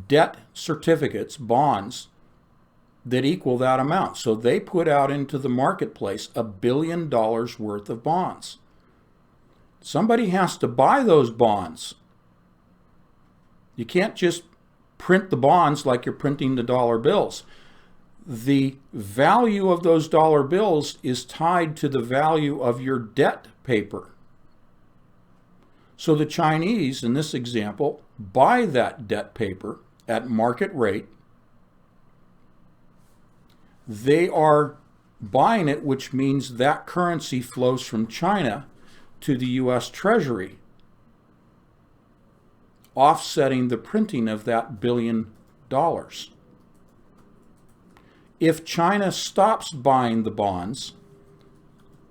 debt certificates, bonds, that equal that amount. So they put out into the marketplace $1 billion worth of bonds. Somebody has to buy those bonds. You can't just print the bonds like you're printing the dollar bills. The value of those dollar bills is tied to the value of your debt paper. So the Chinese, in this example, buy that debt paper at market rate. They are buying it, which means that currency flows from China to the U.S. Treasury, offsetting the printing of that $1 billion. If China stops buying the bonds,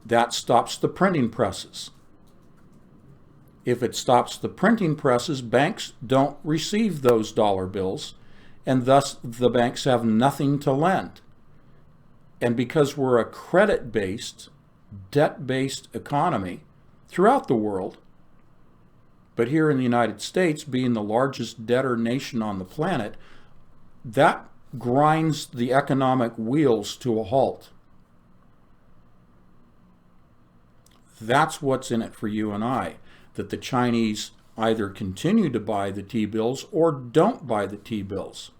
that stops the printing presses. If it stops the printing presses, banks don't receive those dollar bills, and thus the banks have nothing to lend. And because we're a credit-based, debt-based economy throughout the world, but here in the United States, being the largest debtor nation on the planet, that grinds the economic wheels to a halt. That's what's in it for you and I, that the Chinese either continue to buy the T-bills or don't buy the T-bills,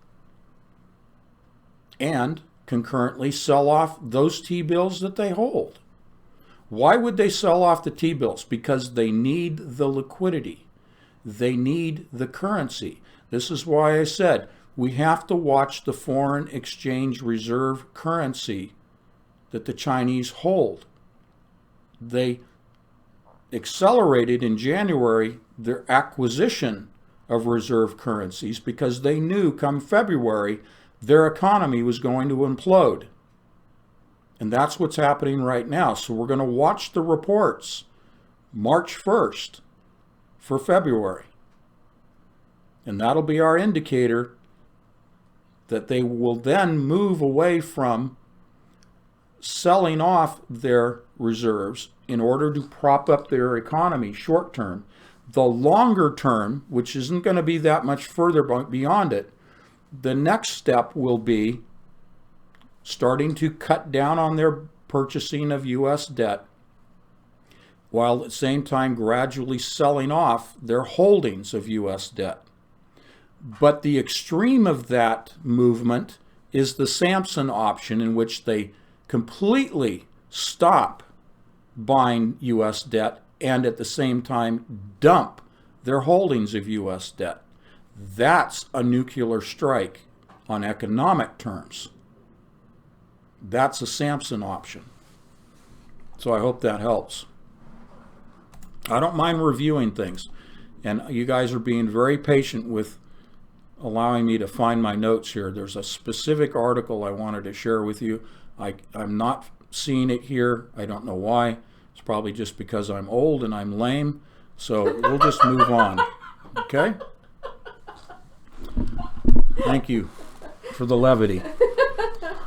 and concurrently sell off those T-bills that they hold. Why would they sell off the T-bills? Because they need the liquidity. They need the currency. This is why I said we have to watch the foreign exchange reserve currency that the Chinese hold. They accelerated in January their acquisition of reserve currencies because they knew come February their economy was going to implode. And that's what's happening right now. So we're going to watch the reports March 1st for February. And that'll be our indicator that they will then move away from selling off their reserves in order to prop up their economy short term. The longer term, which isn't going to be that much further beyond it, the next step will be starting to cut down on their purchasing of U.S. debt, while at the same time gradually selling off their holdings of U.S. debt. But the extreme of that movement is the Samson option, in which they completely stop buying U.S. debt and at the same time dump their holdings of U.S. debt. That's a nuclear strike on economic terms. That's a Samson option. So I hope that helps. I don't mind reviewing things, and you guys are being very patient with allowing me to find my notes here. There's a specific article I wanted to share with you. I'm not seeing it here. I don't know why. It's probably just because I'm old and I'm lame. So we'll just move on. Okay? Thank you for the levity.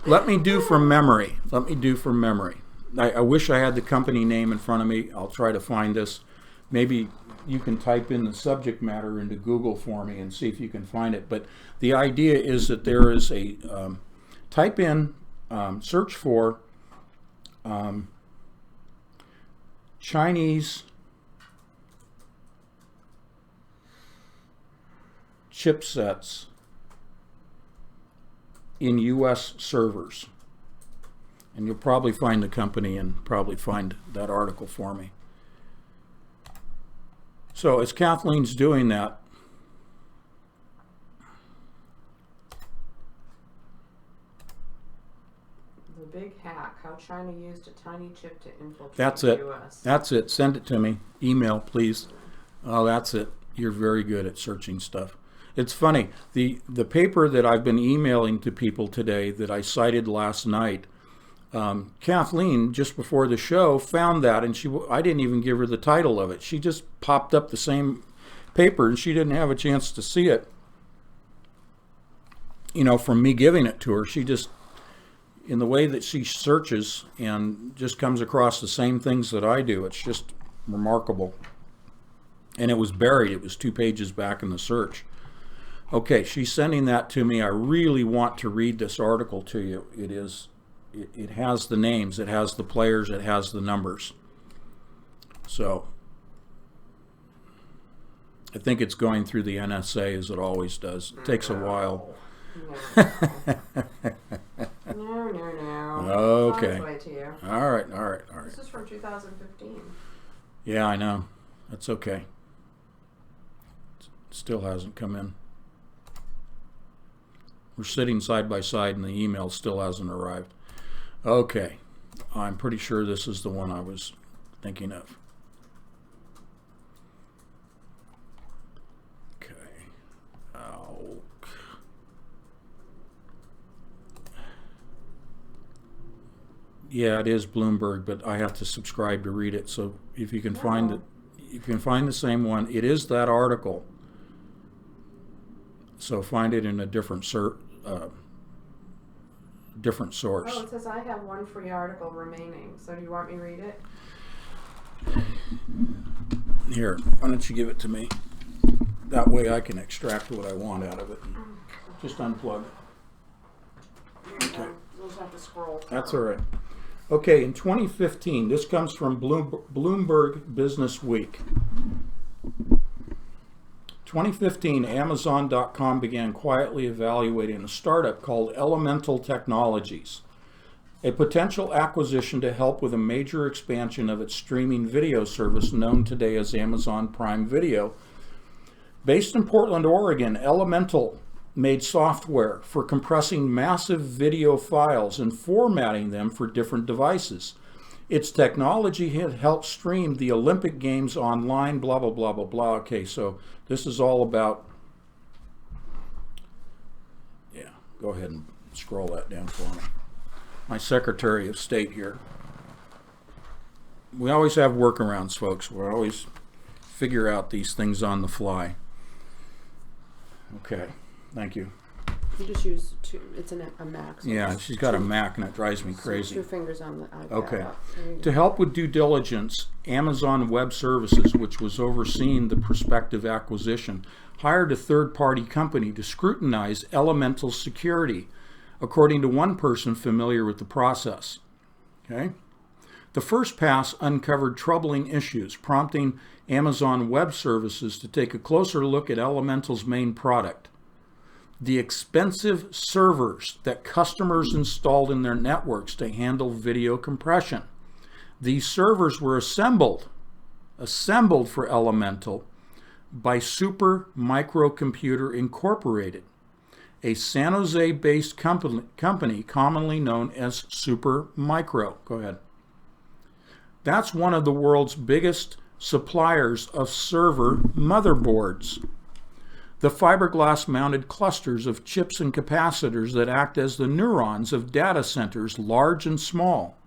Let me do from memory. I wish I had the company name in front of me. I'll try to find this. Maybe you can type in the subject matter into Google for me and see if you can find it. But the idea is that there is a, type in, search for Chinese chipsets in U.S. servers. And you'll probably find the company and probably find that article for me. So as Kathleen's doing that, The big hack, how China used a tiny chip to infiltrate that's the it. U.S. That's it. Send it to me. Email, please. Oh, that's it. You're very good at searching stuff. It's funny. The paper that I've been emailing to people today that I cited last night, Kathleen, just before the show, found that, and I didn't even give her the title of it. She just popped up the same paper, and she didn't have a chance to see it, from me giving it to her. She just, in the way that she searches and just comes across the same things that I do, it's just remarkable. And it was buried. It was 2 pages back in the search. Okay, she's sending that to me. I really want to read this article to you. It has the names, it has the players, it has the numbers. So I think it's going through the NSA as it always does. It takes a while. No. Okay. Way to you. All right. This is from 2015. Yeah, I know. That's okay. Still hasn't come in. We're sitting side by side and the email still hasn't arrived. Okay. I'm pretty sure this is the one I was thinking of. Okay. Yeah, it is Bloomberg, but I have to subscribe to read it. So if you can find it, you can find the same one. It is that article. So find it in a different source. Oh, it says I have one free article remaining. So do you want me to read it? Here, why don't you give it to me? That way I can extract what I want out of it. Just unplug it. Okay. We'll just have to scroll. That's all right. Okay, in 2015, this comes from Bloomberg Business Week. 2015, Amazon.com began quietly evaluating a startup called Elemental Technologies, a potential acquisition to help with a major expansion of its streaming video service known today as Amazon Prime Video. Based in Portland, Oregon, Elemental made software for compressing massive video files and formatting them for different devices. Its technology had helped stream the Olympic Games online, blah, blah, blah, blah, blah. Okay, so this is all about, yeah, go ahead and scroll that down for me. My Secretary of State here. We always have workarounds, folks. We always figure out these things on the fly. Okay, thank you. You just use it's a Mac. So yeah, she's got a Mac and it drives me crazy. 2 fingers on the iPad. Okay. To help with due diligence, Amazon Web Services, which was overseeing the prospective acquisition, hired a third-party company to scrutinize Elemental security, according to one person familiar with the process. Okay. The first pass uncovered troubling issues, prompting Amazon Web Services to take a closer look at Elemental's main product. The expensive servers that customers installed in their networks to handle video compression. These servers were assembled for Elemental by Super Microcomputer Incorporated, a San Jose-based company commonly known as Super Micro. Go ahead. That's one of the world's biggest suppliers of server motherboards. The fiberglass mounted clusters of chips and capacitors that act as the neurons of data centers, large and small.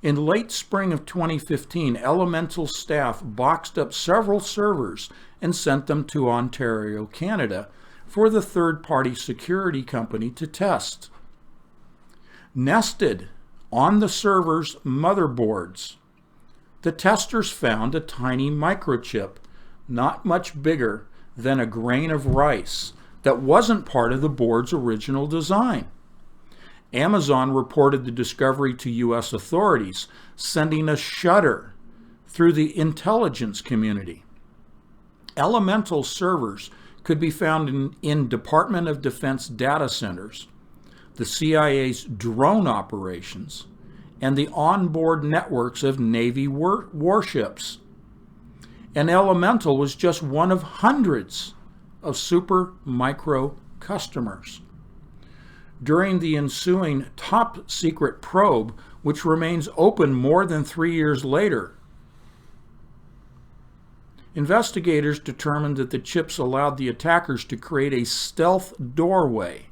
In late spring of 2015, Elemental staff boxed up several servers and sent them to Ontario, Canada, for the third-party security company to test. Nested on the server's motherboards, the testers found a tiny microchip, not much bigger than a grain of rice, that wasn't part of the board's original design. Amazon reported the discovery to U.S. authorities, sending a shudder through the intelligence community. Elemental servers could be found in Department of Defense data centers, the CIA's drone operations, and the onboard networks of Navy warships. And Elemental was just one of hundreds of Supermicro customers. During the ensuing top-secret probe, which remains open more than 3 years later, investigators determined that the chips allowed the attackers to create a stealth doorway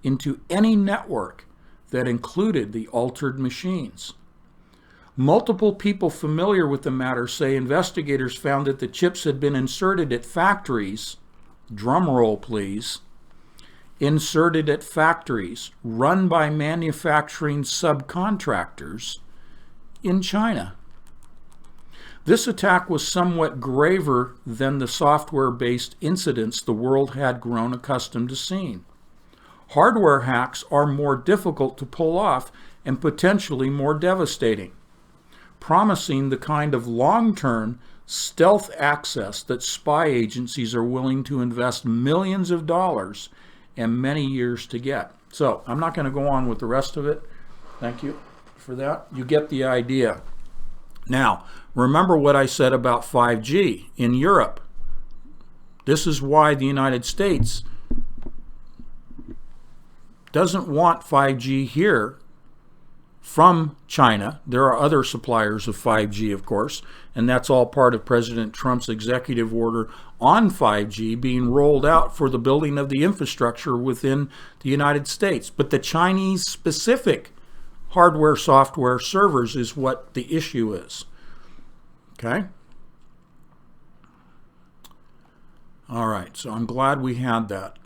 into any network that included the altered machines. Multiple people familiar with the matter say investigators found that the chips had been inserted at factories, drum roll please, inserted at factories run by manufacturing subcontractors in China. This attack was somewhat graver than the software-based incidents the world had grown accustomed to seeing. Hardware hacks are more difficult to pull off and potentially more devastating, promising the kind of long-term stealth access that spy agencies are willing to invest millions of dollars and many years to get. So I'm not going to go on with the rest of it. Thank you for that. You get the idea. Now, remember what I said about 5G in Europe. This is why the United States doesn't want 5G here from China. There are other suppliers of 5G, of course, and that's all part of President Trump's executive order on 5G being rolled out for the building of the infrastructure within the United States. But the Chinese-specific hardware, software, servers is what the issue is. Okay? All right, so I'm glad we had that.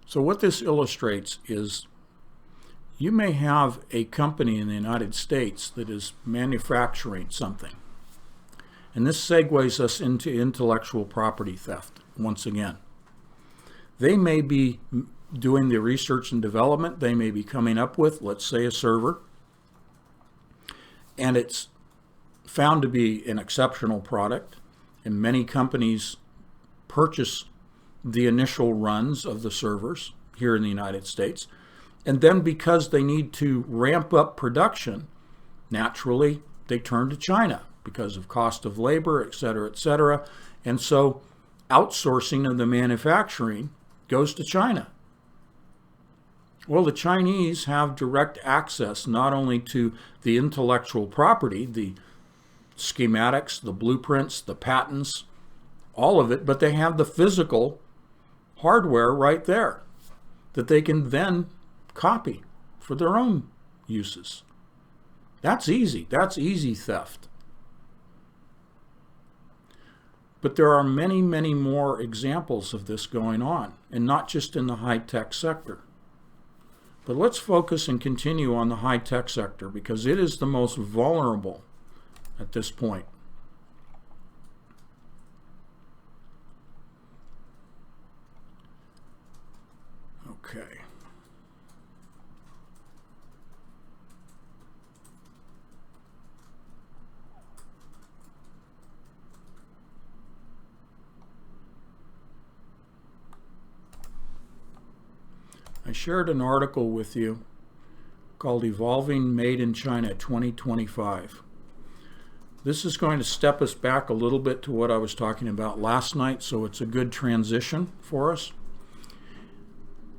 So what this illustrates is you may have a company in the United States that is manufacturing something. And this segues us into intellectual property theft once again. They may be doing the research and development. They may be coming up with, let's say, a server. And it's found to be an exceptional product. And many companies purchase the initial runs of the servers here in the United States. And then because they need to ramp up production, naturally they turn to China because of cost of labor, et cetera, et cetera. And so outsourcing of the manufacturing goes to China. Well, the Chinese have direct access not only to the intellectual property, the schematics, the blueprints, the patents, all of it, but they have the physical hardware right there that they can then copy for their own uses. That's easy. That's easy theft. But there are many, many more examples of this going on, and not just in the high-tech sector. But let's focus and continue on the high-tech sector because it is the most vulnerable at this point. Okay. I shared an article with you called Evolving Made in China 2025. This is going to step us back a little bit to what I was talking about last night, so it's a good transition for us.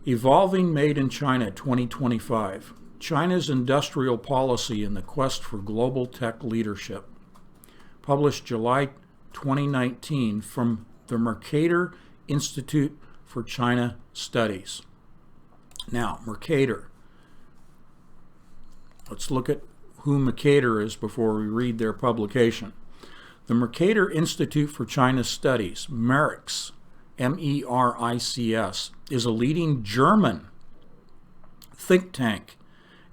Evolving Made in China 2025, China's Industrial Policy in the Quest for Global Tech Leadership. Published July 2019 from the Mercator Institute for China Studies. Now, Mercator, Let's look at who Mercator is before we read their publication. The Mercator Institute for China Studies, MERICS, MERICS, is a leading German think tank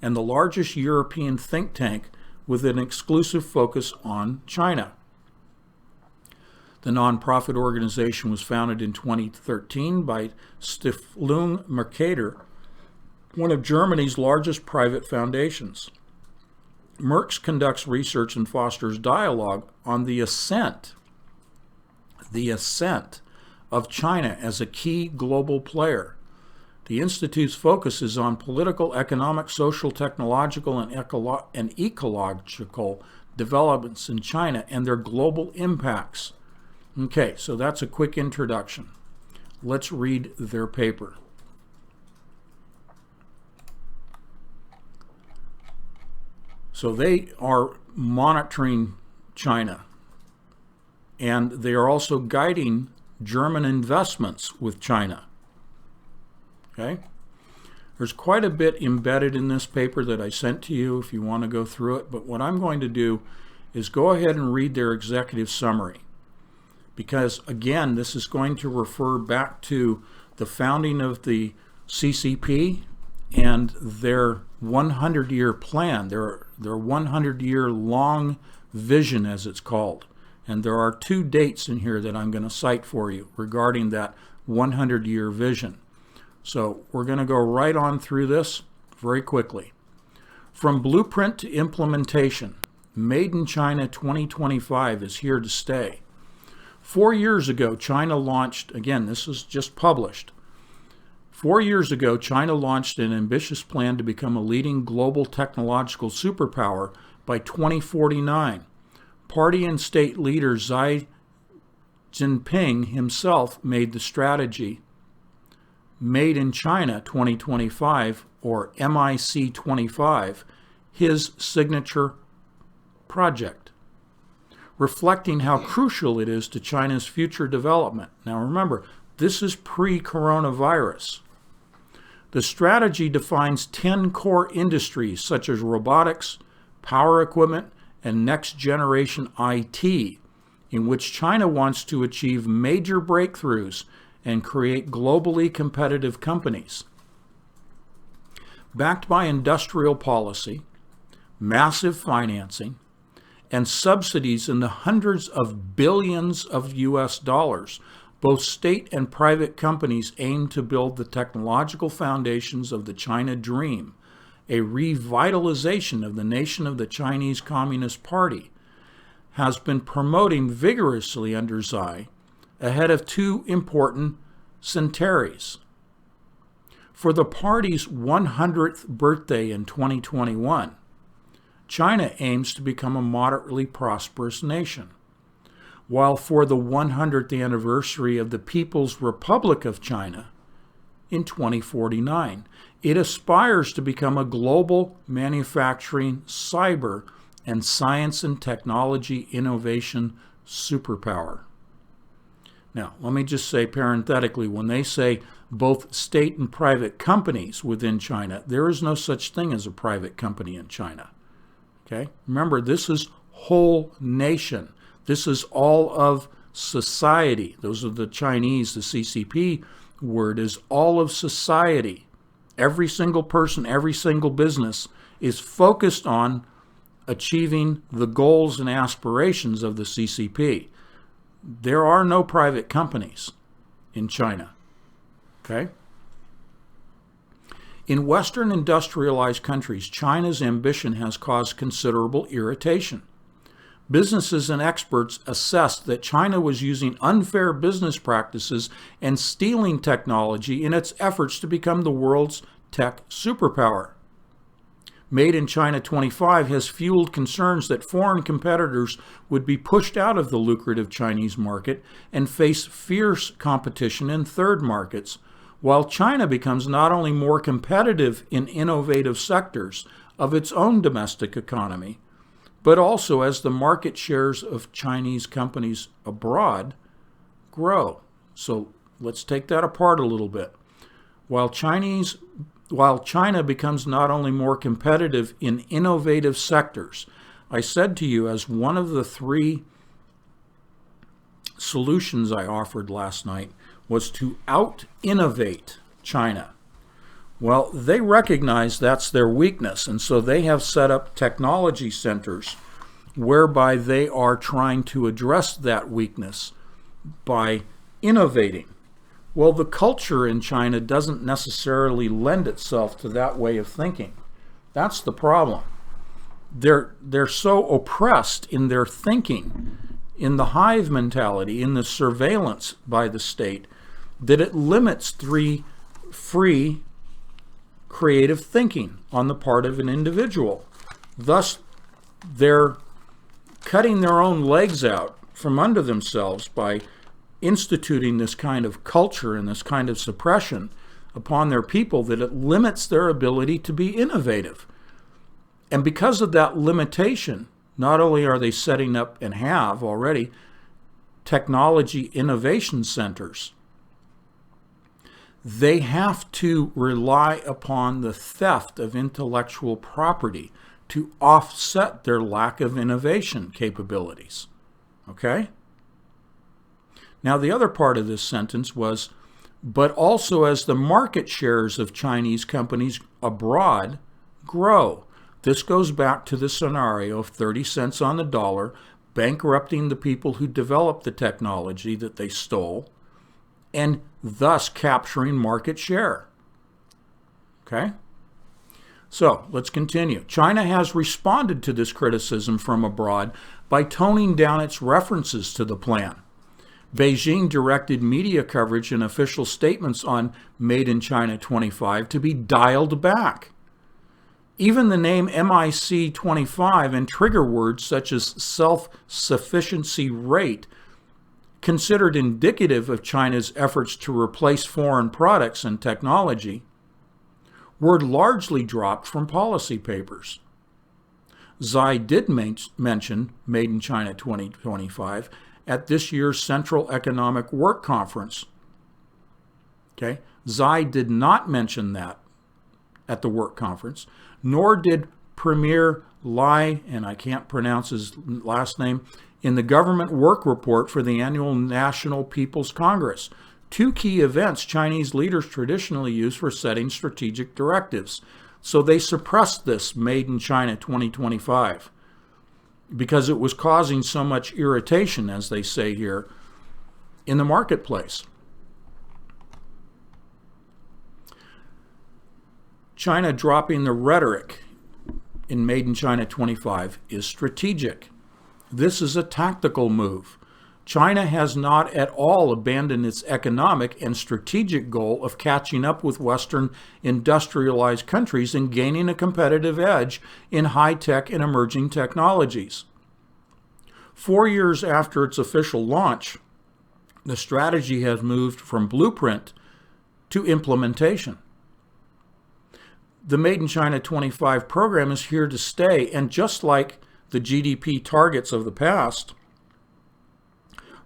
and the largest European think tank with an exclusive focus on China. The nonprofit organization was founded in 2013 by Stiftung Mercator, one of Germany's largest private foundations. MERICS conducts research and fosters dialogue on the ascent of China as a key global player. The Institute's focus is on political, economic, social, technological, and ecological developments in China and their global impacts. Okay, so that's a quick introduction. Let's read their paper. So they are monitoring China, and they are also guiding German investments with China. Okay? There's quite a bit embedded in this paper that I sent to you if you want to go through it, but what I'm going to do is go ahead and read their executive summary. Because, again, this is going to refer back to the founding of the CCP and their 100-year plan, their 100-year long vision, as it's called. And there are 2 dates in here that I'm going to cite for you regarding that 100-year vision. So we're going to go right on through this very quickly. From blueprint to implementation, Made in China 2025 is here to stay. 4 years ago, China launched, again, this is just published. 4 years ago, China launched an ambitious plan to become a leading global technological superpower by 2049. Party and state leader Xi Jinping himself made the strategy Made in China 2025, or MIC 25, his signature project, reflecting how crucial it is to China's future development. Now remember, this is pre-coronavirus. The strategy defines 10 core industries such as robotics, power equipment, and next-generation IT, in which China wants to achieve major breakthroughs and create globally competitive companies. Backed by industrial policy, massive financing, and subsidies in the hundreds of billions of US dollars, both state and private companies aim to build the technological foundations of the China Dream, a revitalization of the nation of the Chinese Communist Party, has been promoting vigorously under Xi, ahead of 2 important centenaries. For the party's 100th birthday in 2021, China aims to become a moderately prosperous nation, while for the 100th anniversary of the People's Republic of China in 2049, it aspires to become a global manufacturing, cyber, and science and technology innovation superpower. Now, let me just say parenthetically, when they say both state and private companies within China, there is no such thing as a private company in China. Okay? Remember, this is whole nation. This is all of society. Those are the Chinese, the CCP word is all of society. Every single person, every single business is focused on achieving the goals and aspirations of the CCP. There are no private companies in China. Okay? In Western industrialized countries, China's ambition has caused considerable irritation. Businesses and experts assessed that China was using unfair business practices and stealing technology in its efforts to become the world's tech superpower. Made in China 25 has fueled concerns that foreign competitors would be pushed out of the lucrative Chinese market and face fierce competition in third markets, while China becomes not only more competitive in innovative sectors of its own domestic economy, but also as the market shares of Chinese companies abroad grow. So let's take that apart a little bit. While Chinese while China becomes not only more competitive in innovative sectors, I said to you as one of the 3 solutions I offered last night was to out-innovate China. Well, they recognize that's their weakness, and so they have set up technology centers whereby they are trying to address that weakness by innovating. Well, the culture in China doesn't necessarily lend itself to that way of thinking. That's the problem. They're so oppressed in their thinking, in the hive mentality, in the surveillance by the state, that it limits free creative thinking on the part of an individual. Thus, they're cutting their own legs out from under themselves by instituting this kind of culture and this kind of suppression upon their people, that it limits their ability to be innovative. And because of that limitation, not only are they setting up, and have already, technology innovation centers, they have to rely upon the theft of intellectual property to offset their lack of innovation capabilities. Okay? Now, the other part of this sentence was, but also as the market shares of Chinese companies abroad grow. This goes back to the scenario of 30 cents on the dollar, bankrupting the people who developed the technology that they stole, and thus capturing market share. Okay? So, let's continue. China has responded to this criticism from abroad by toning down its references to the plan. Beijing directed media coverage and official statements on Made in China 25 to be dialed back. Even the name MIC 25 and trigger words such as self-sufficiency rate, considered indicative of China's efforts to replace foreign products and technology, were largely dropped from policy papers. Xi did mention Made in China 2025 at this year's Central Economic Work Conference. Okay? Xi did not mention that at the work conference, nor did Premier Lai, and I can't pronounce his last name, in the government work report for the annual National People's Congress, 2 key events Chinese leaders traditionally use for setting strategic directives. So they suppressed this Made in China 2025 because it was causing so much irritation, as they say here, in the marketplace. China dropping the rhetoric in Made in China 25 is strategic. This is a tactical move. China has not at all abandoned its economic and strategic goal of catching up with Western industrialized countries and gaining a competitive edge in high-tech and emerging technologies. 4 years after its official launch, the strategy has moved from blueprint to implementation. The Made in China 25 program is here to stay, and just like the GDP targets of the past,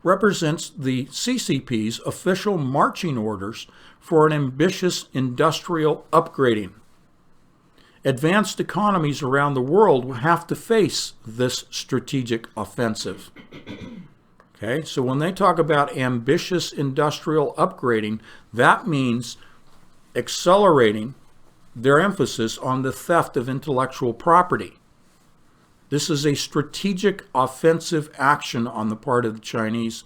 represents the CCP's official marching orders for an ambitious industrial upgrading. Advanced economies around the world will have to face this strategic offensive. Okay, so when they talk about ambitious industrial upgrading, that means accelerating their emphasis on the theft of intellectual property. This is a strategic offensive action on the part of the Chinese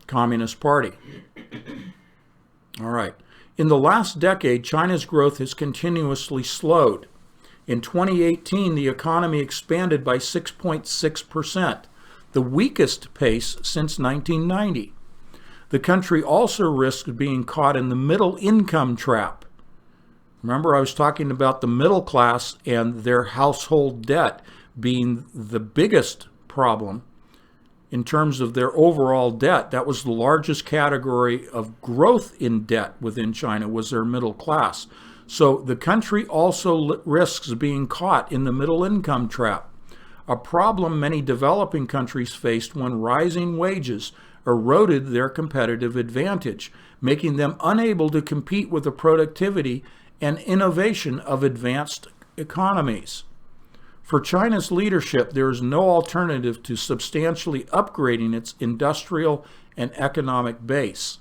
Communist Party. All right. In the last decade, China's growth has continuously slowed. In 2018, the economy expanded by 6.6%, the weakest pace since 1990. The country also risks being caught in the middle income trap. Remember, I was talking about the middle class and their household debt being the biggest problem in terms of their overall debt. That was the largest category of growth in debt within China, was their middle class. So the country also risks being caught in the middle income trap, a problem many developing countries faced when rising wages eroded their competitive advantage, making them unable to compete with the productivity and innovation of advanced economies. For China's leadership, there is no alternative to substantially upgrading its industrial and economic base.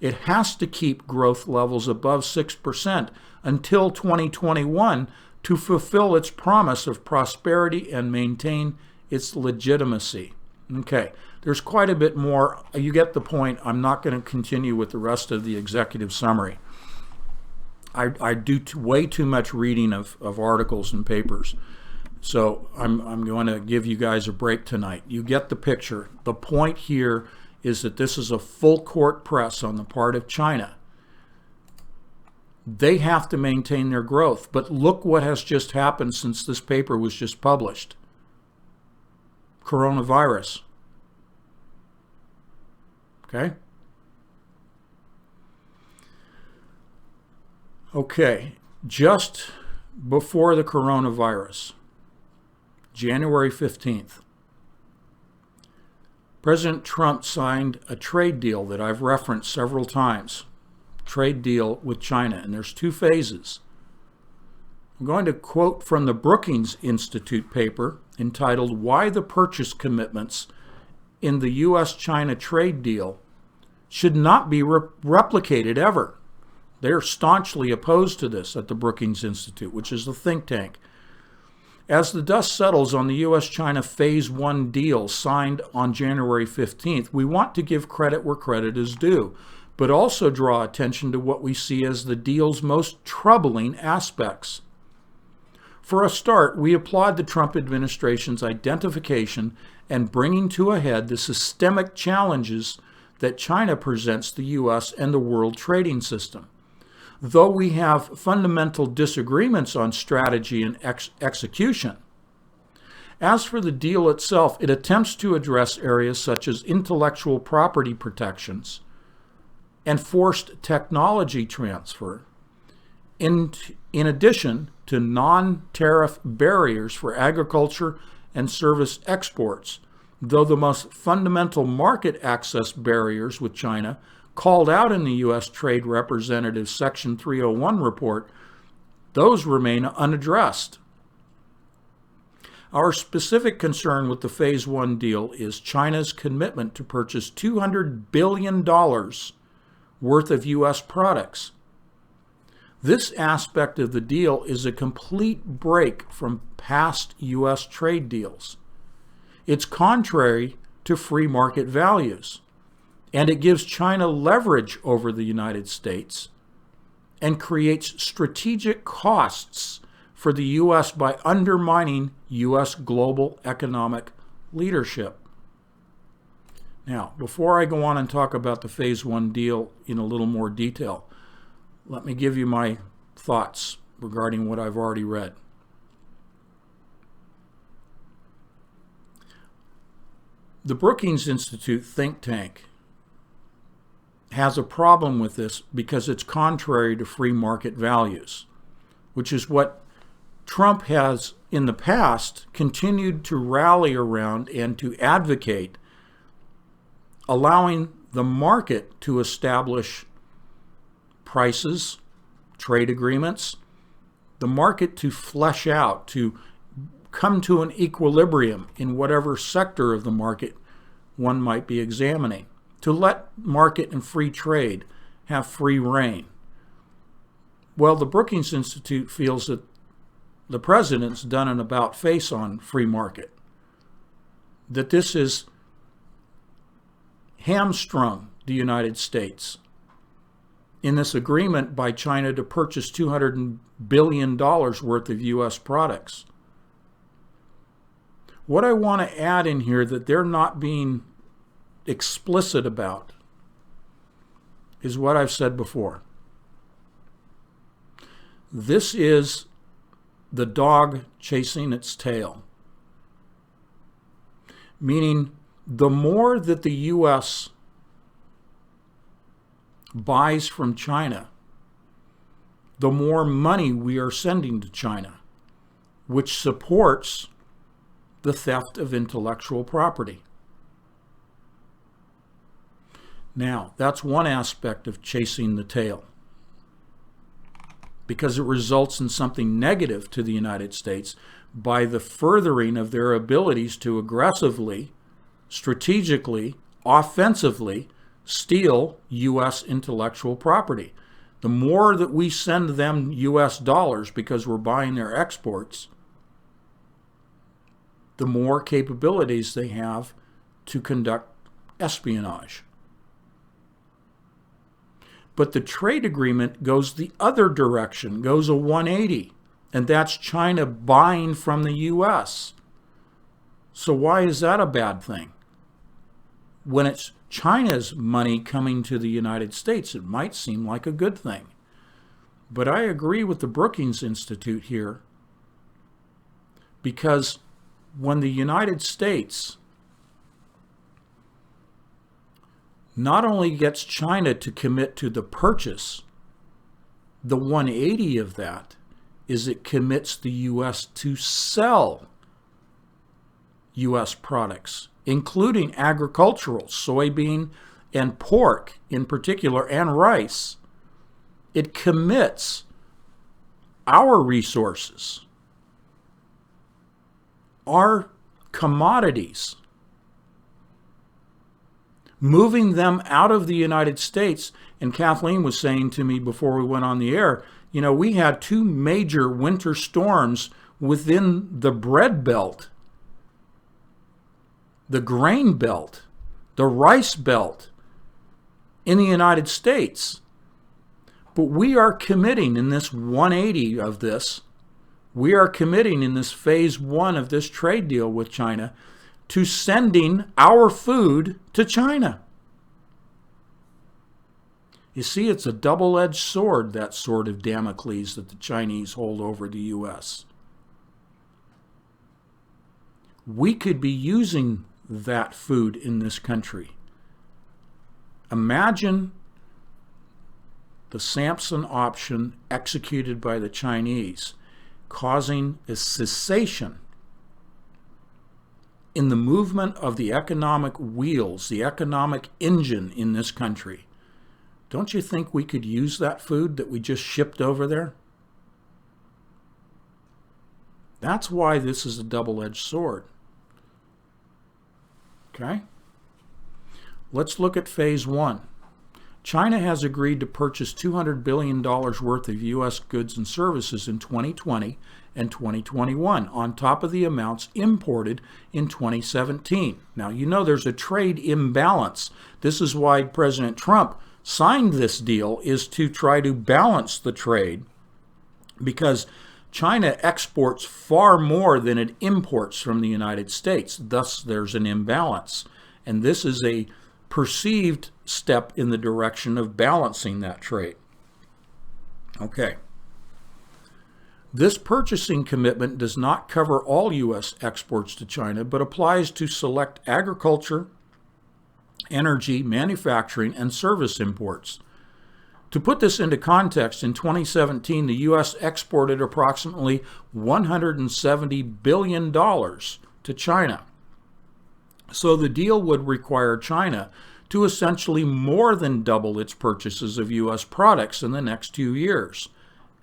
It has to keep growth levels above 6% until 2021 to fulfill its promise of prosperity and maintain its legitimacy. Okay, there's quite a bit more. You get the point. I'm not going to continue with the rest of the executive summary. I do way too much reading of articles and papers. So I'm going to give you guys a break tonight. You get the picture. The point here is that this is a full court press on the part of China. They have to maintain their growth. But look what has just happened since this paper was just published. Coronavirus. Okay? Okay, just before the coronavirus, January 15th, President Trump signed a trade deal that I've referenced several times, trade deal with China, and there's two phases. I'm going to quote from the Brookings Institute paper entitled "Why the Purchase Commitments in the U.S.-China Trade Deal Should Not Be Replicated Ever." They're staunchly opposed to this at the Brookings Institute, which is a think tank. As the dust settles on the U.S.-China Phase 1 deal signed on January 15th, we want to give credit where credit is due, but also draw attention to what we see as the deal's most troubling aspects. For a start, we applaud the Trump administration's identification and bringing to a head the systemic challenges that China presents the U.S. and the world trading system. Though we have fundamental disagreements on strategy and execution. As for the deal itself, it attempts to address areas such as intellectual property protections and forced technology transfer, in addition to non-tariff barriers for agriculture and service exports, though the most fundamental market access barriers with China called out in the U.S. Trade Representative's Section 301 report, those remain unaddressed. Our specific concern with the Phase 1 deal is China's commitment to purchase $200 billion worth of U.S. products. This aspect of the deal is a complete break from past U.S. trade deals. It's contrary to free market values. And it gives China leverage over the United States and creates strategic costs for the U.S. by undermining U.S. global economic leadership. Now, before I go on and talk about the Phase 1 deal in a little more detail, let me give you my thoughts regarding what I've already read. The Brookings Institute think tank has a problem with this because it's contrary to free market values, which is what Trump has in the past continued to rally around and to advocate, allowing the market to establish prices, trade agreements, the market to flesh out, to come to an equilibrium in whatever sector of the market one might be examining, to let market and free trade have free rein. Well, the Brookings Institute feels that the president's done an about-face on free market, that this has hamstrung the United States in this agreement by China to purchase $200 billion worth of U.S. products. What I want to add in here that they're not being explicit about is what I've said before. This is the dog chasing its tail. Meaning, the more that the U.S. buys from China, the more money we are sending to China, which supports the theft of intellectual property. Now, that's one aspect of chasing the tail. because it results in something negative to the United States by the furthering of their abilities to aggressively, strategically, offensively steal U.S. intellectual property. The more that we send them U.S. dollars because we're buying their exports, the more capabilities they have to conduct espionage. But the trade agreement goes the other direction, goes a 180, and that's China buying from the U.S. So why is that a bad thing? When it's China's money coming to the United States, it might seem like a good thing. But I agree with the Brookings Institute here, because when the United States not only gets China to commit to the purchase, the 180 of that is it commits the U.S. to sell U.S. products, including agricultural, soybean and pork in particular, and rice. It commits our resources, our commodities, moving them out of the United States. And Kathleen was saying to me before we went on the air, you know, we had 2 major winter storms within the bread belt, the grain belt, the rice belt in the United States. But we are committing in this 180 of this, we are committing in this phase 1 of this trade deal with China to sending our food to China. You see, it's a double-edged sword, that sword of Damocles that the Chinese hold over the U.S. We could be using that food in this country. Imagine the Samson option executed by the Chinese, causing a cessation in the movement of the economic wheels, the economic engine in this country. Don't you think we could use that food that we just shipped over there? That's why this is a double-edged sword. Okay? Let's look at phase 1. China has agreed to purchase $200 billion worth of U.S. goods and services in 2020 and 2021, on top of the amounts imported in 2017. Now, you know there's a trade imbalance. This is why President Trump signed this deal, is to try to balance the trade, because China exports far more than it imports from the United States. Thus, there's an imbalance. And this is a perceived step in the direction of balancing that trade. Okay. This purchasing commitment does not cover all U.S. exports to China, but applies to select agriculture, energy, manufacturing, and service imports. To put this into context, in 2017, the U.S. exported approximately $170 billion to China. So the deal would require China to essentially more than double its purchases of U.S. products in the next 2 years,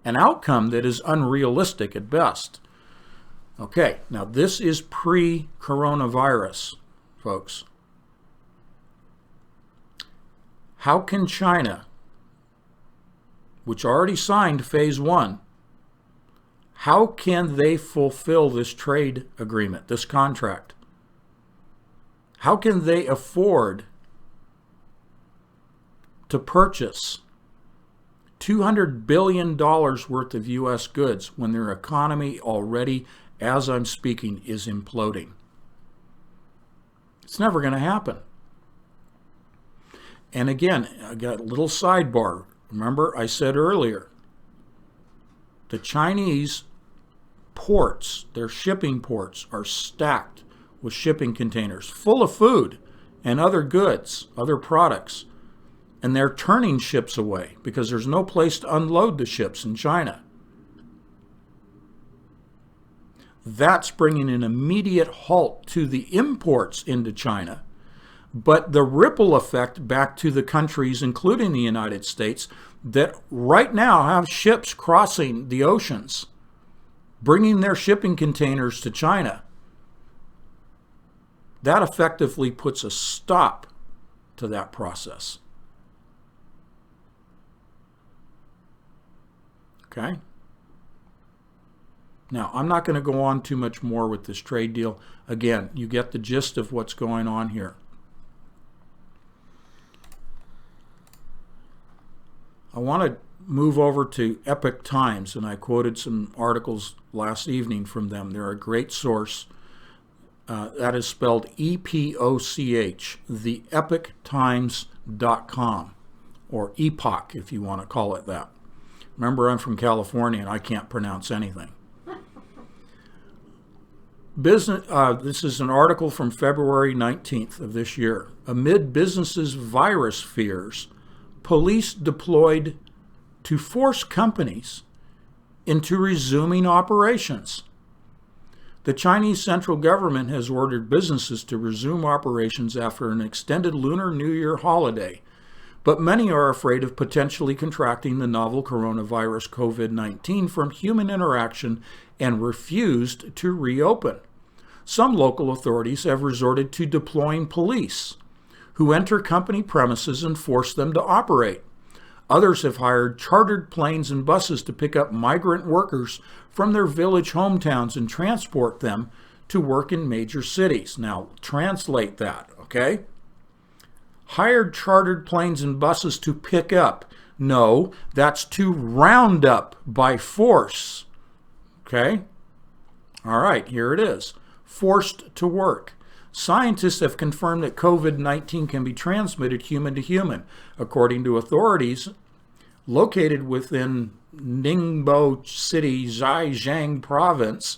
an outcome that is unrealistic at best. Okay, now this is pre-coronavirus, folks. How can China, which already signed phase 1, how can they fulfill this trade agreement, this contract? How can they afford to purchase $200 billion worth of U.S. goods when their economy already, as I'm speaking, is imploding? It's never going to happen. And again, I got a little sidebar. Remember, I said earlier, the Chinese ports, their shipping ports, are stacked with shipping containers full of food and other goods, other products. And they're turning ships away because there's no place to unload the ships in China. That's bringing an immediate halt to the imports into China. but the ripple effect back to the countries, including the United States, that right now have ships crossing the oceans, bringing their shipping containers to China, that effectively puts a stop to that process. Okay? Now, I'm not going to go on too much more with this trade deal. Again, you get the gist of what's going on here. I want to move over to Epoch Times, and I quoted some articles last evening from them. They're a great source. That is spelled E-P-O-C-H, theepochtimes.com, or epoch if you want to call it that. Remember, I'm from California and I can't pronounce anything. This is an article from February 19th of this year. Amid businesses' virus fears, police deployed to force companies into resuming operations. The Chinese central government has ordered businesses to resume operations after an extended Lunar New Year holiday, but many are afraid of potentially contracting the novel coronavirus COVID-19 from human interaction and refused to reopen. Some local authorities have resorted to deploying police, who enter company premises and force them to operate. Others have hired chartered planes and buses to pick up migrant workers from their village hometowns and transport them to work in major cities. Now, translate that, okay? Hired chartered planes and buses to pick up. No, that's to round up by force. Okay? All right, here it is. Forced to work. Scientists have confirmed that COVID-19 can be transmitted human to human. According to authorities located within Ningbo City, Zhejiang province,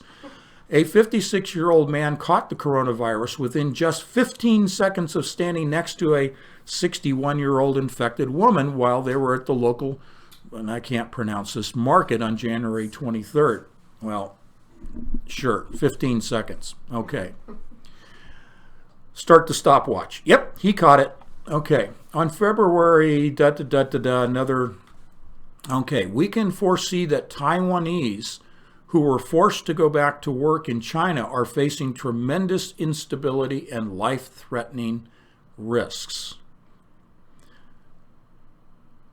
a 56-year-old man caught the coronavirus within just 15 seconds of standing next to a 61-year-old infected woman while they were at the local, and I can't pronounce this, market on January 23rd. Well, sure, 15 seconds. Okay. Start the stopwatch. Yep, he caught it. Okay. On February, another. Okay, we can foresee that Taiwanese who were forced to go back to work in China are facing tremendous instability and life-threatening risks.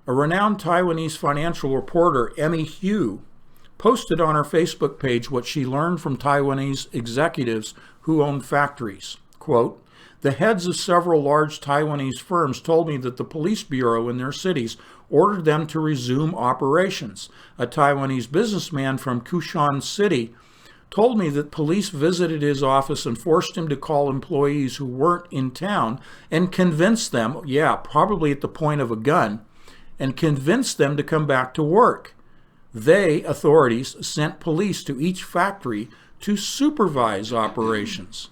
A renowned Taiwanese financial reporter, Emmy Hu, posted on her Facebook page what she learned from Taiwanese executives who own factories. Quote, "The heads of several large Taiwanese firms told me that the police bureau in their cities ordered them to resume operations. A Taiwanese businessman from Kushan City told me that police visited his office and forced him to call employees who weren't in town and convince them, probably at the point of a gun, and convinced them to come back to work. They, authorities, sent police to each factory to supervise operations."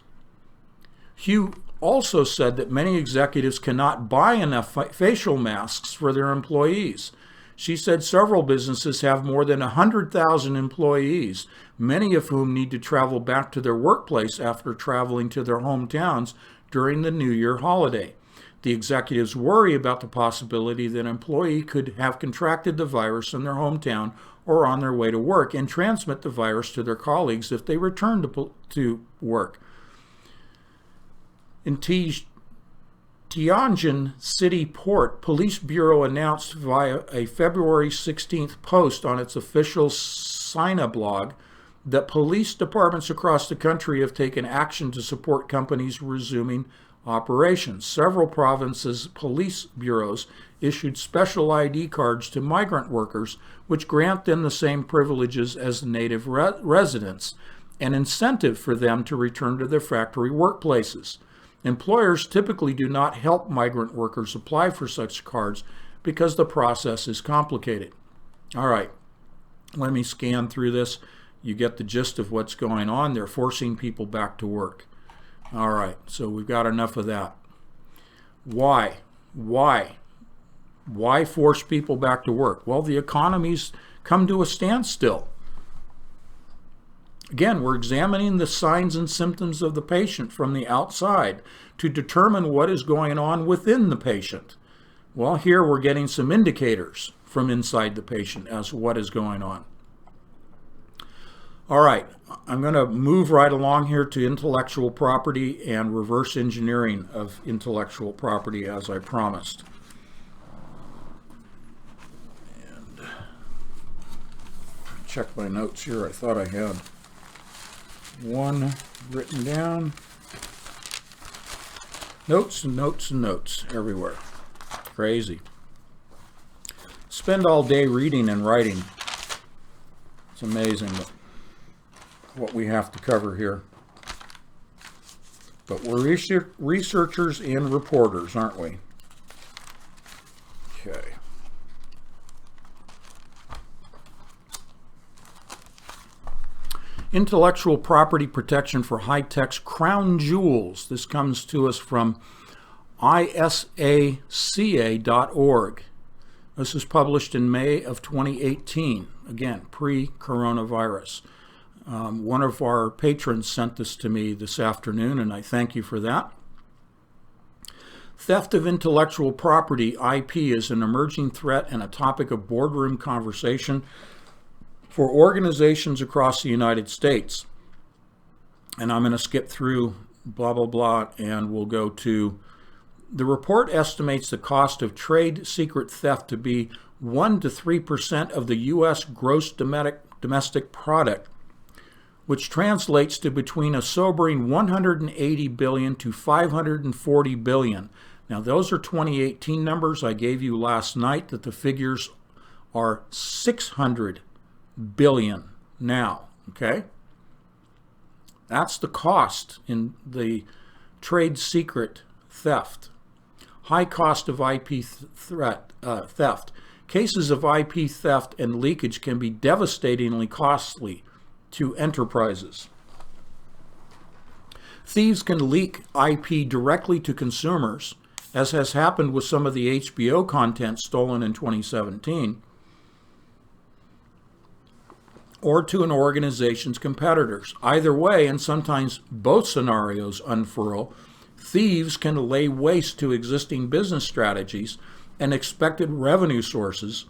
Hugh also said that many executives cannot buy enough facial masks for their employees. She said several businesses have more than 100,000 employees, many of whom need to travel back to their workplace after traveling to their hometowns during the New Year holiday. The executives worry about the possibility that an employee could have contracted the virus in their hometown or on their way to work and transmit the virus to their colleagues if they return to work. In Tianjin City Port, Police Bureau announced via a February 16th post on its official Sina blog that police departments across the country have taken action to support companies resuming operations. Several provinces' police bureaus issued special ID cards to migrant workers, which grant them the same privileges as native residents, an incentive for them to return to their factory workplaces. Employers typically do not help migrant workers apply for such cards because the process is complicated. All right, let me scan through this. You get the gist of what's going on. They're forcing people back to work. All right, so we've got enough of that. Why? Why force people back to work? Well, the economy's come to a standstill. Again, we're examining the signs and symptoms of the patient from the outside to determine what is going on within the patient. Well, here we're getting some indicators from inside the patient as to what is going on. All right, I'm going to move right along here to intellectual property and reverse engineering of intellectual property as I promised. And check my notes here. I thought I had one written down. Notes and notes and notes everywhere. Crazy. Spend all day reading and writing. It's amazing what we have to cover here. But we're researchers and reporters, aren't we? Okay. Intellectual property protection for high-tech crown jewels. This comes to us from isaca.org. This was published in May of 2018, again, pre-coronavirus. One of our patrons sent this to me this afternoon, and I thank you for that. Theft of intellectual property, IP, is an emerging threat and a topic of boardroom conversation for organizations across the United States. And I'm going to skip through blah, blah, blah, and we'll go to the report estimates the cost of trade secret theft to be 1 to 3% of the U.S. gross domestic product, which translates to between a sobering 180 billion to 540 billion. Now, those are 2018 numbers. I gave you last night that the figures are 600 billion now, okay? That's the cost in the trade secret theft. High cost of IP theft. Cases of IP theft and leakage can be devastatingly costly to enterprises. Thieves can leak IP directly to consumers, as has happened with some of the HBO content stolen in 2017, or to an organization's competitors. Either way, and sometimes both scenarios unfurl, thieves can lay waste to existing business strategies and expected revenue sources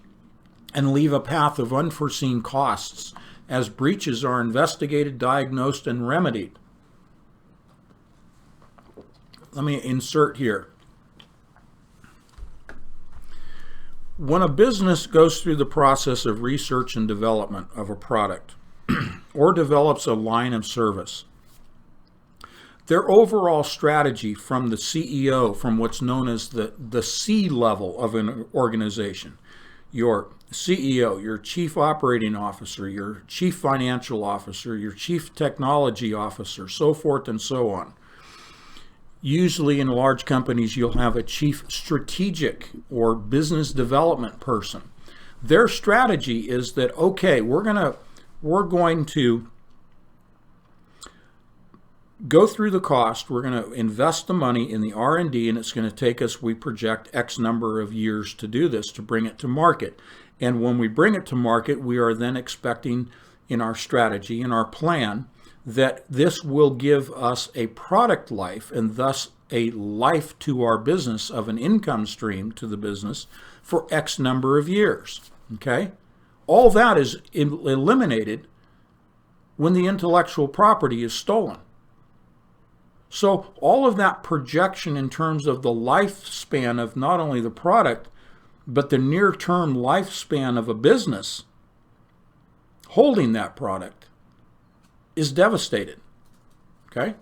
and leave a path of unforeseen costs as breaches are investigated, diagnosed, and remedied. Let me insert here. When a business goes through the process of research and development of a product or develops a line of service, their overall strategy from the CEO, from what's known as the C level of an organization, your CEO, your chief operating officer, your chief financial officer, your chief technology officer, so forth and so on. Usually in large companies, you'll have a chief strategic or business development person. Their strategy is that, okay, we're going to go through the cost, we're going to invest the money in the R&D, and it's going to take us, we project, X number of years to do this, to bring it to market. And when we bring it to market, we are then expecting in our strategy, in our plan, that this will give us a product life and thus a life to our business of an income stream to the business for X number of years. Okay? All that is eliminated when the intellectual property is stolen. So all of that projection in terms of the lifespan of not only the product, but the near-term lifespan of a business holding that product is devastated. Okay?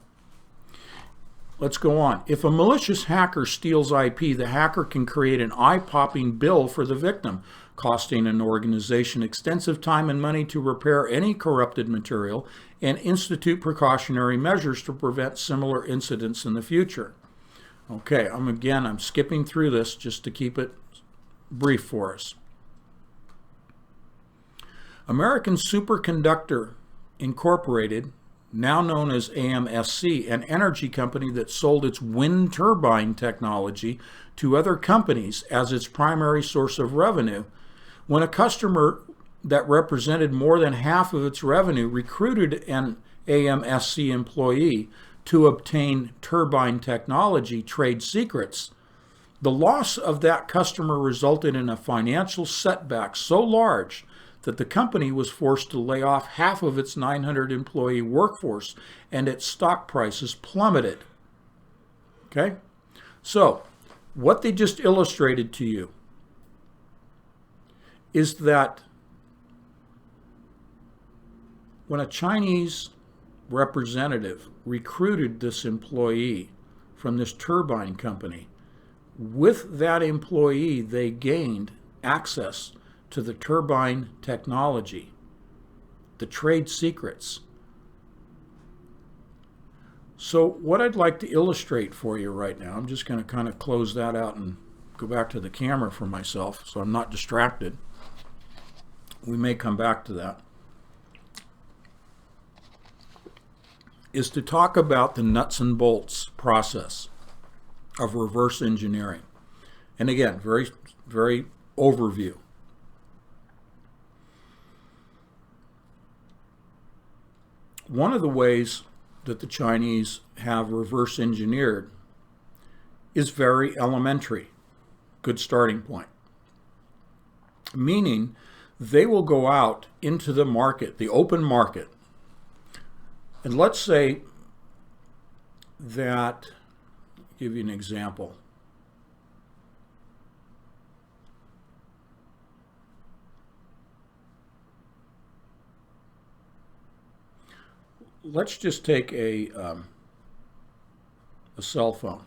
Let's go on. If a malicious hacker steals IP, the hacker can create an eye-popping bill for the victim, costing an organization extensive time and money to repair any corrupted material and institute precautionary measures to prevent similar incidents in the future. Okay, I'm skipping through this just to keep it brief for us. American Superconductor Incorporated, now known as AMSC, an energy company that sold its wind turbine technology to other companies as its primary source of revenue. When a customer that represented more than half of its revenue recruited an AMSC employee to obtain turbine technology trade secrets, the loss of that customer resulted in a financial setback so large that the company was forced to lay off half of its 900 employee workforce, and its stock prices plummeted. Okay? So, what they just illustrated to you is that when a Chinese representative recruited this employee from this turbine company, with that employee, they gained access to the turbine technology, the trade secrets. So what I'd like to illustrate for you right now, I'm just going to kind of close that out and go back to the camera for myself so I'm not distracted. We may come back to that. Is to talk about the nuts and bolts process of reverse engineering. And again, very, very overview. One of the ways that the Chinese have reverse engineered is very elementary. Good starting point. Meaning they will go out into the market, the open market, and let's say that, I'll give you an example. Let's just take a cell phone.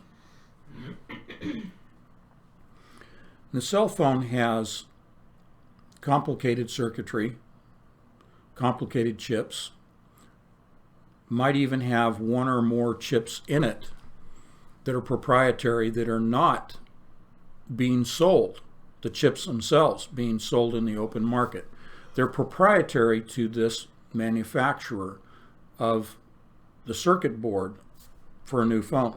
The cell phone has complicated circuitry, complicated chips, might even have one or more chips in it that are proprietary that are not being sold, the chips themselves being sold in the open market. They're proprietary to this manufacturer of the circuit board for a new phone.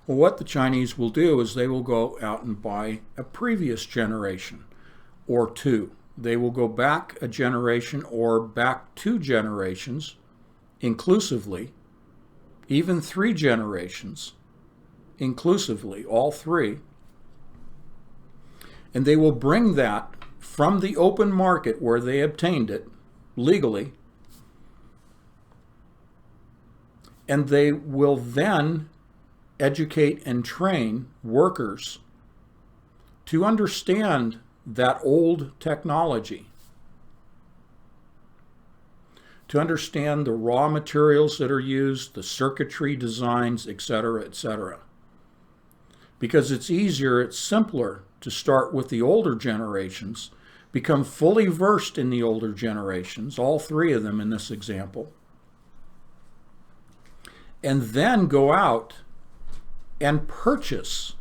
Well, what the Chinese will do is they will go out and buy a previous generation or two. They will go back a generation or back 2 generations inclusively, even 3 generations inclusively, all 3. And they will bring that from the open market where they obtained it legally, and they will then educate and train workers to understand that old technology, to understand the raw materials that are used, the circuitry designs, etc., etc. Because it's easier, it's simpler to start with the older generations, become fully versed in the older generations, all 3 of them in this example, and then go out and purchase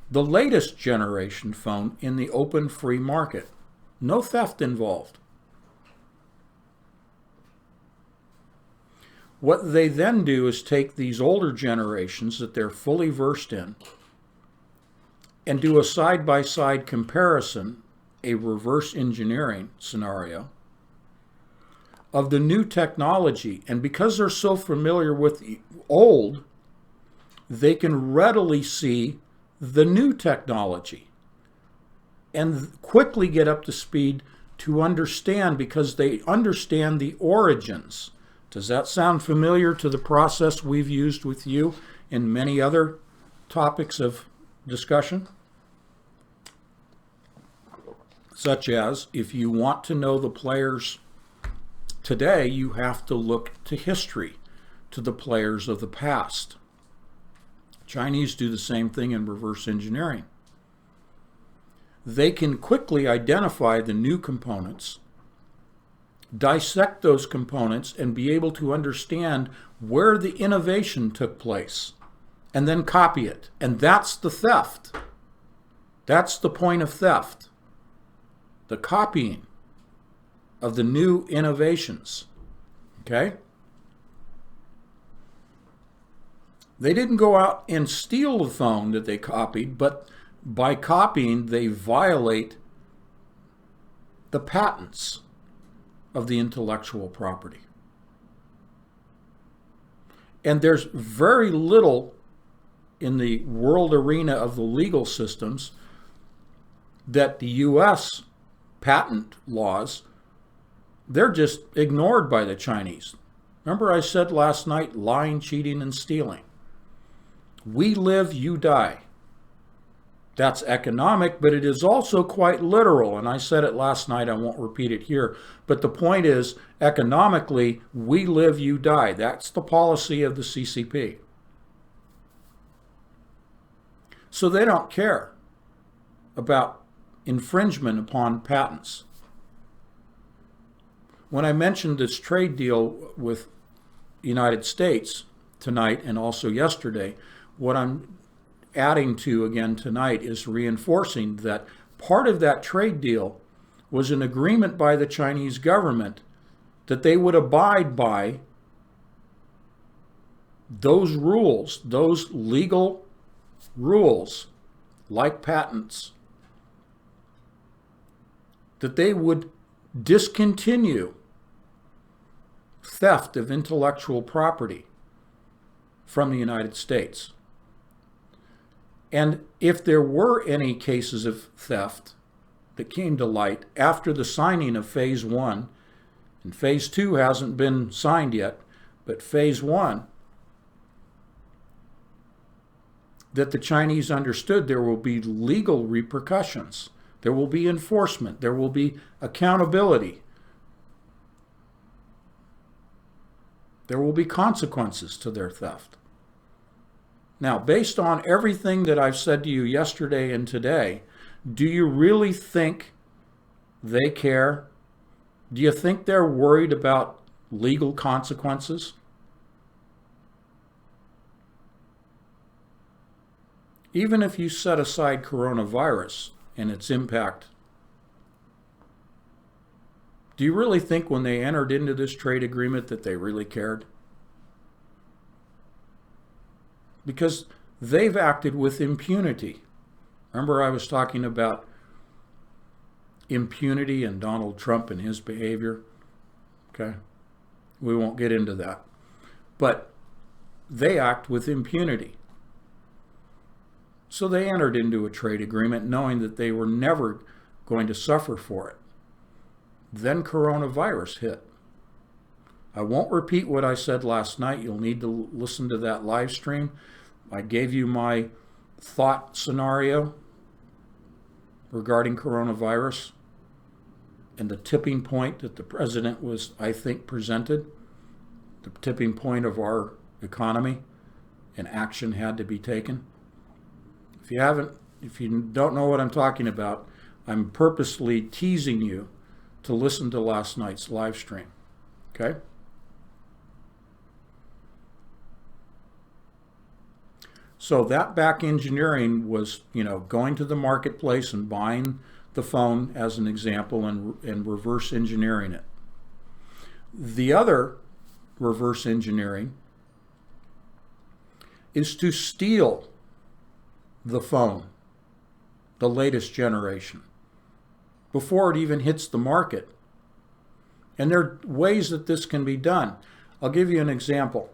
the latest generation phone in the open free market. No theft involved. What they then do is take these older generations that they're fully versed in and do a side-by-side comparison, a reverse engineering scenario, of the new technology. And because they're so familiar with the old, they can readily see the new technology and quickly get up to speed to understand, because they understand the origins. Does that sound familiar to the process we've used with you in many other topics of discussion? Such as, if you want to know the players today, you have to look to history, to the players of the past. Chinese do the same thing in reverse engineering. They can quickly identify the new components, dissect those components, and be able to understand where the innovation took place, and then copy it. And that's the theft. That's the point of theft. The copying of the new innovations. Okay? They didn't go out and steal the phone that they copied, but by copying, they violate the patents of the intellectual property. And there's very little in the world arena of the legal systems that the U.S. patent laws, they're just ignored by the Chinese. Remember I said last night, lying, cheating, and stealing. We live, you die. That's economic, but it is also quite literal. And I said it last night, I won't repeat it here. But the point is, economically, we live, you die. That's the policy of the CCP. So they don't care about infringement upon patents. When I mentioned this trade deal with the United States tonight and also yesterday, what I'm adding to again tonight is reinforcing that part of that trade deal was an agreement by the Chinese government that they would abide by those rules, those legal rules, like patents, that they would discontinue theft of intellectual property from the United States. And if there were any cases of theft that came to light after the signing of Phase 1, and Phase 2 hasn't been signed yet, but Phase 1, that the Chinese understood there will be legal repercussions. There will be enforcement. There will be accountability. There will be consequences to their theft. Now, based on everything that I've said to you yesterday and today, do you really think they care? Do you think they're worried about legal consequences? Even if you set aside coronavirus and its impact, do you really think when they entered into this trade agreement that they really cared? Because they've acted with impunity. Remember I was talking about impunity and Donald Trump and his behavior? Okay? We won't get into that. But they act with impunity. So they entered into a trade agreement knowing that they were never going to suffer for it. Then coronavirus hit. I won't repeat what I said last night. You'll need to listen to that live stream. I gave you my thought scenario regarding coronavirus and the tipping point that the president was, I think, presented, the tipping point of our economy, and action had to be taken. If you don't know what I'm talking about, I'm purposely teasing you to listen to last night's live stream. Okay? So that back engineering was, going to the marketplace and buying the phone as an example and reverse engineering it. The other reverse engineering is to steal the phone, the latest generation, before it even hits the market. And there are ways that this can be done. I'll give you an example.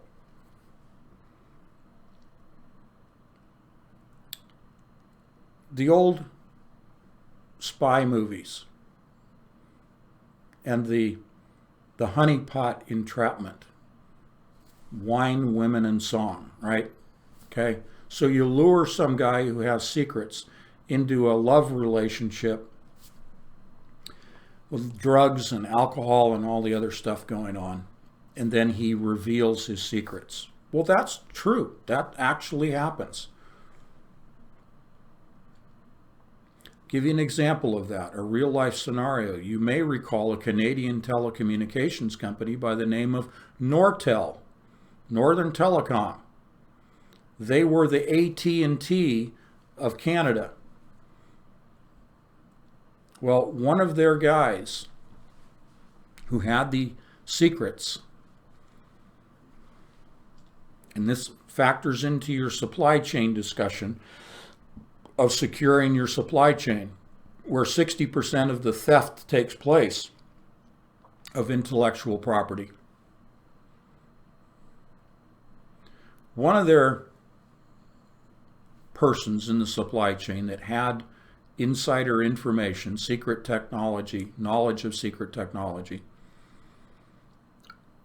The old spy movies and the honeypot entrapment, wine, women, and song, right? Okay, so you lure some guy who has secrets into a love relationship with drugs and alcohol and all the other stuff going on, and then he reveals his secrets. Well, that's true. That actually happens. Give you an example of that, a real life scenario. You may recall a Canadian telecommunications company by the name of Nortel, Northern Telecom. They were the AT&T of Canada. Well, one of their guys who had the secrets, and this factors into your supply chain discussion of securing your supply chain. where 60% of the theft takes place of intellectual property. One of their persons in the supply chain that had insider information, secret technology, knowledge of secret technology,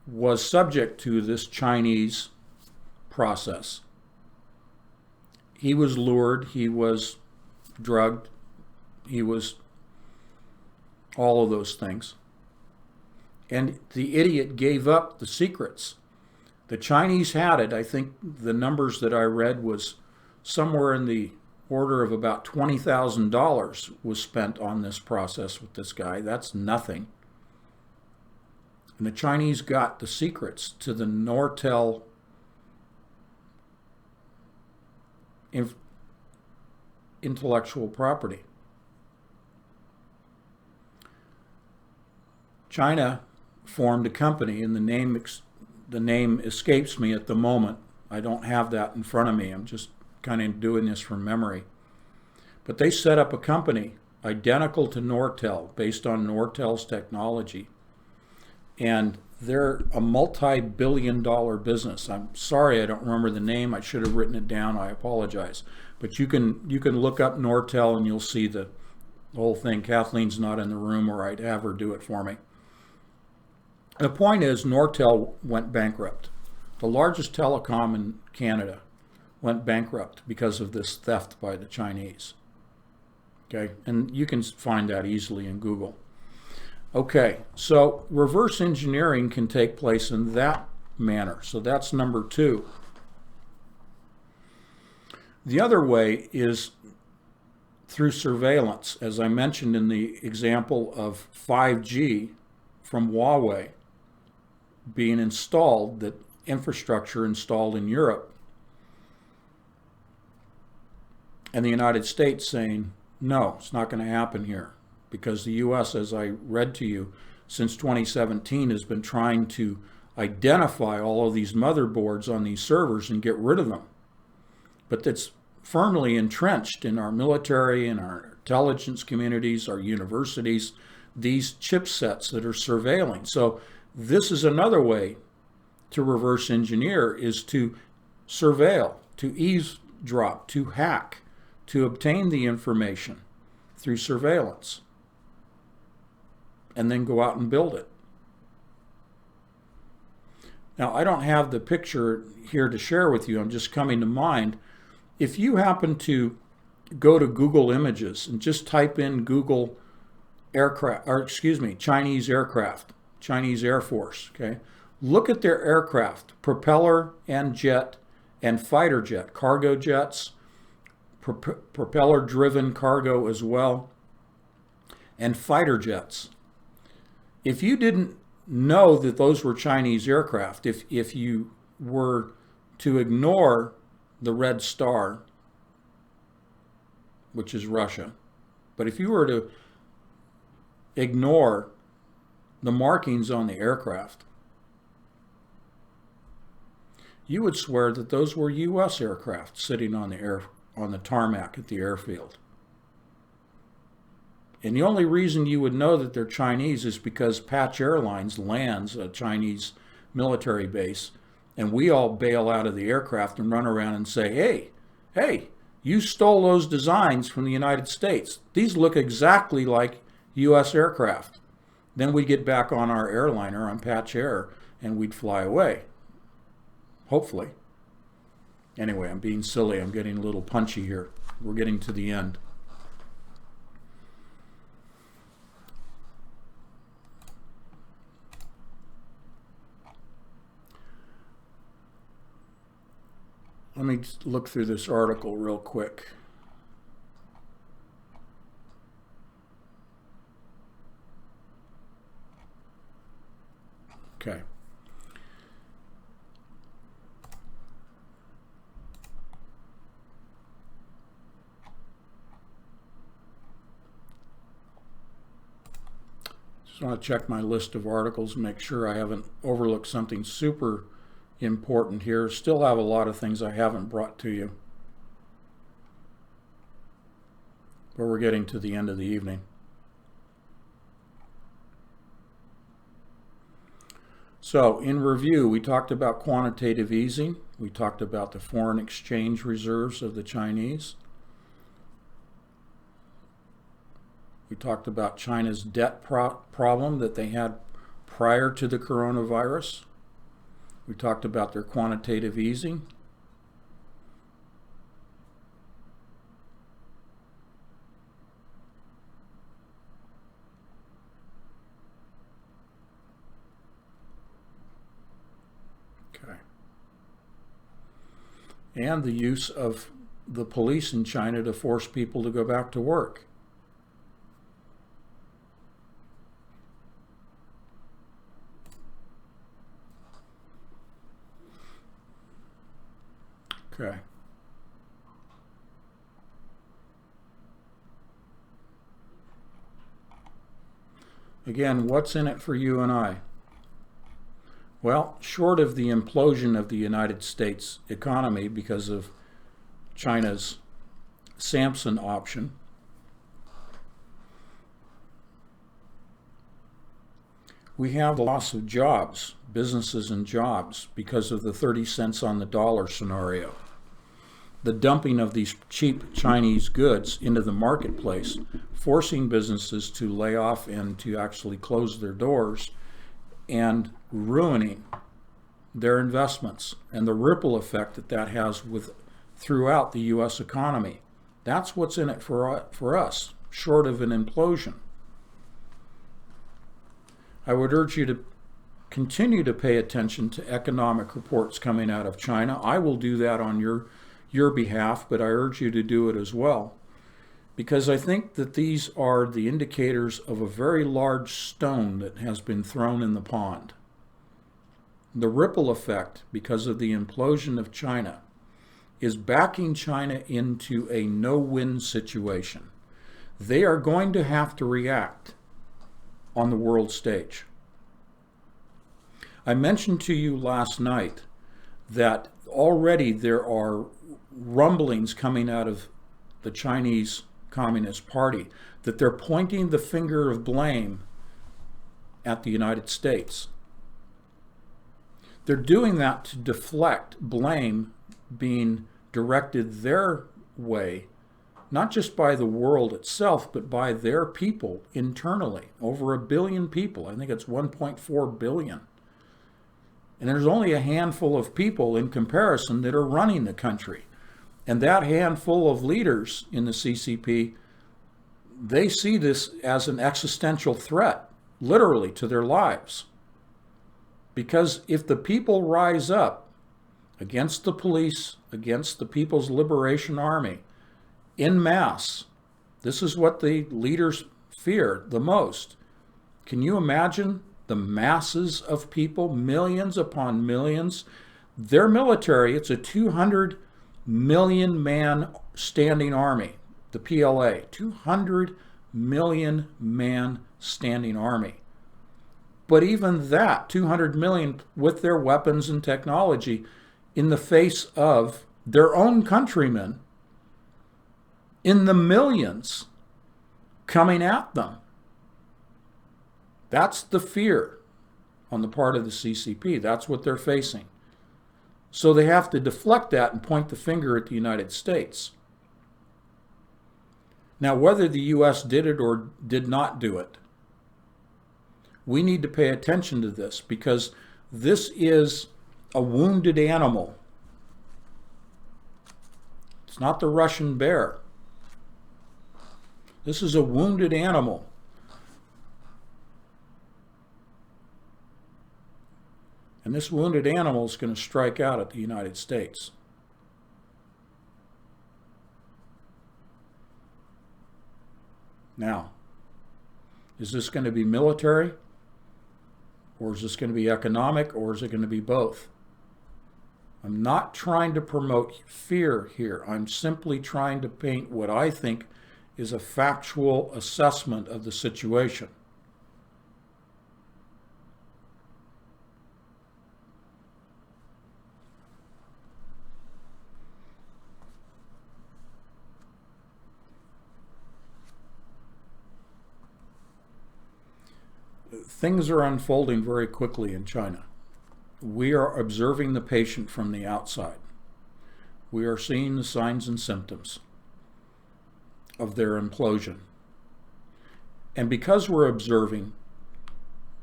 was subject to this Chinese process. He was lured, he was drugged, he was all of those things. And the idiot gave up the secrets. The Chinese had it. I think the numbers that I read was somewhere in the order of about $20,000 was spent on this process with this guy. That's nothing. And the Chinese got the secrets to the Nortel intellectual property. China formed a company, and the name escapes me at the moment. I don't have that in front of me. I'm just kind of doing this from memory. But they set up a company identical to Nortel, based on Nortel's technology. And they're a multi-billion-dollar business. I'm sorry I don't remember the name. I should have written it down. I apologize. But you can look up Nortel and you'll see the whole thing. Kathleen's not in the room, or I'd have her do it for me. The point is, Nortel went bankrupt. The largest telecom in Canada went bankrupt because of this theft by the Chinese. Okay, and you can find that easily in Google. Okay, so reverse engineering can take place in that manner. So that's number 2. The other way is through surveillance, as I mentioned in the example of 5G from Huawei being installed, that infrastructure installed in Europe, and the United States saying, no, it's not going to happen here, because the U.S., as I read to you, since 2017 has been trying to identify all of these motherboards on these servers and get rid of them. But that's firmly entrenched in our military, in our intelligence communities, our universities, these chipsets that are surveilling. So this is another way to reverse engineer, is to surveil, to eavesdrop, to hack, to obtain the information through surveillance, and then go out and build it. Now, I don't have the picture here to share with you. I'm just coming to mind. If you happen to go to Google Images and just type in Google aircraft, or excuse me, Chinese aircraft, Chinese Air Force, okay? Look at their aircraft, propeller and jet and fighter jet, cargo jets, propeller-driven cargo as well, and fighter jets. If you didn't know that those were Chinese aircraft, if you were to ignore the red star, which is Russia, but if you were to ignore the markings on the aircraft, you would swear that those were U.S. aircraft sitting on the tarmac at the airfield. And the only reason you would know that they're Chinese is because Patch Airlines lands a Chinese military base, and we all bail out of the aircraft and run around and say, hey, you stole those designs from the United States. These look exactly like U.S. aircraft. Then we'd get back on our airliner, on Patch Air, and we'd fly away. Hopefully. Anyway, I'm being silly. I'm getting a little punchy here. We're getting to the end. Let me just look through this article real quick. Okay. Just want to check my list of articles, make sure I haven't overlooked something super important here. Still have a lot of things I haven't brought to you. but we're getting to the end of the evening. So, in review, we talked about quantitative easing. We talked about the foreign exchange reserves of the Chinese. We talked about China's debt problem that they had prior to the coronavirus. We talked about their quantitative easing. Okay. And the use of the police in China to force people to go back to work. Okay. Again, what's in it for you and I? Well, short of the implosion of the United States economy because of China's Samson option, we have the loss of jobs, businesses and jobs, because of the 30 cents on the dollar scenario. The dumping of these cheap Chinese goods into the marketplace, forcing businesses to lay off and to actually close their doors, and ruining their investments, and the ripple effect that that has throughout the U.S. economy. That's what's in it for us, short of an implosion. I would urge you to continue to pay attention to economic reports coming out of China. I will do that on your behalf, but I urge you to do it as well, because I think that these are the indicators of a very large stone that has been thrown in the pond. The ripple effect, because of the implosion of China, is backing China into a no-win situation. They are going to have to react on the world stage. I mentioned to you last night that already there are rumblings coming out of the Chinese Communist Party that they're pointing the finger of blame at the United States. They're doing that to deflect blame being directed their way, not just by the world itself, but by their people internally. Over 1 billion people. I think it's 1.4 billion. And there's only a handful of people in comparison that are running the country. And that handful of leaders in the CCP, they see this as an existential threat, literally, to their lives. Because if the people rise up against the police, against the People's Liberation Army, en masse, this is what the leaders fear the most. Can you imagine the masses of people, millions upon millions? Their military, it's a 200 million man standing army, the PLA, 200 million man standing army. But even that, 200 million with their weapons and technology, in the face of their own countrymen in the millions coming at them. That's the fear on the part of the CCP. That's what they're facing. So they have to deflect that and point the finger at the United States. Now, whether the U.S. did it or did not do it, we need to pay attention to this, because this is a wounded animal. It's not the Russian bear. This is a wounded animal. And this wounded animal is going to strike out at the United States. Now, is this going to be military? Or is this going to be economic? Or is it going to be both? I'm not trying to promote fear here. I'm simply trying to paint what I think is a factual assessment of the situation. things are unfolding very quickly in China. We are observing the patient from the outside. We are seeing the signs and symptoms of their implosion. And because we're observing,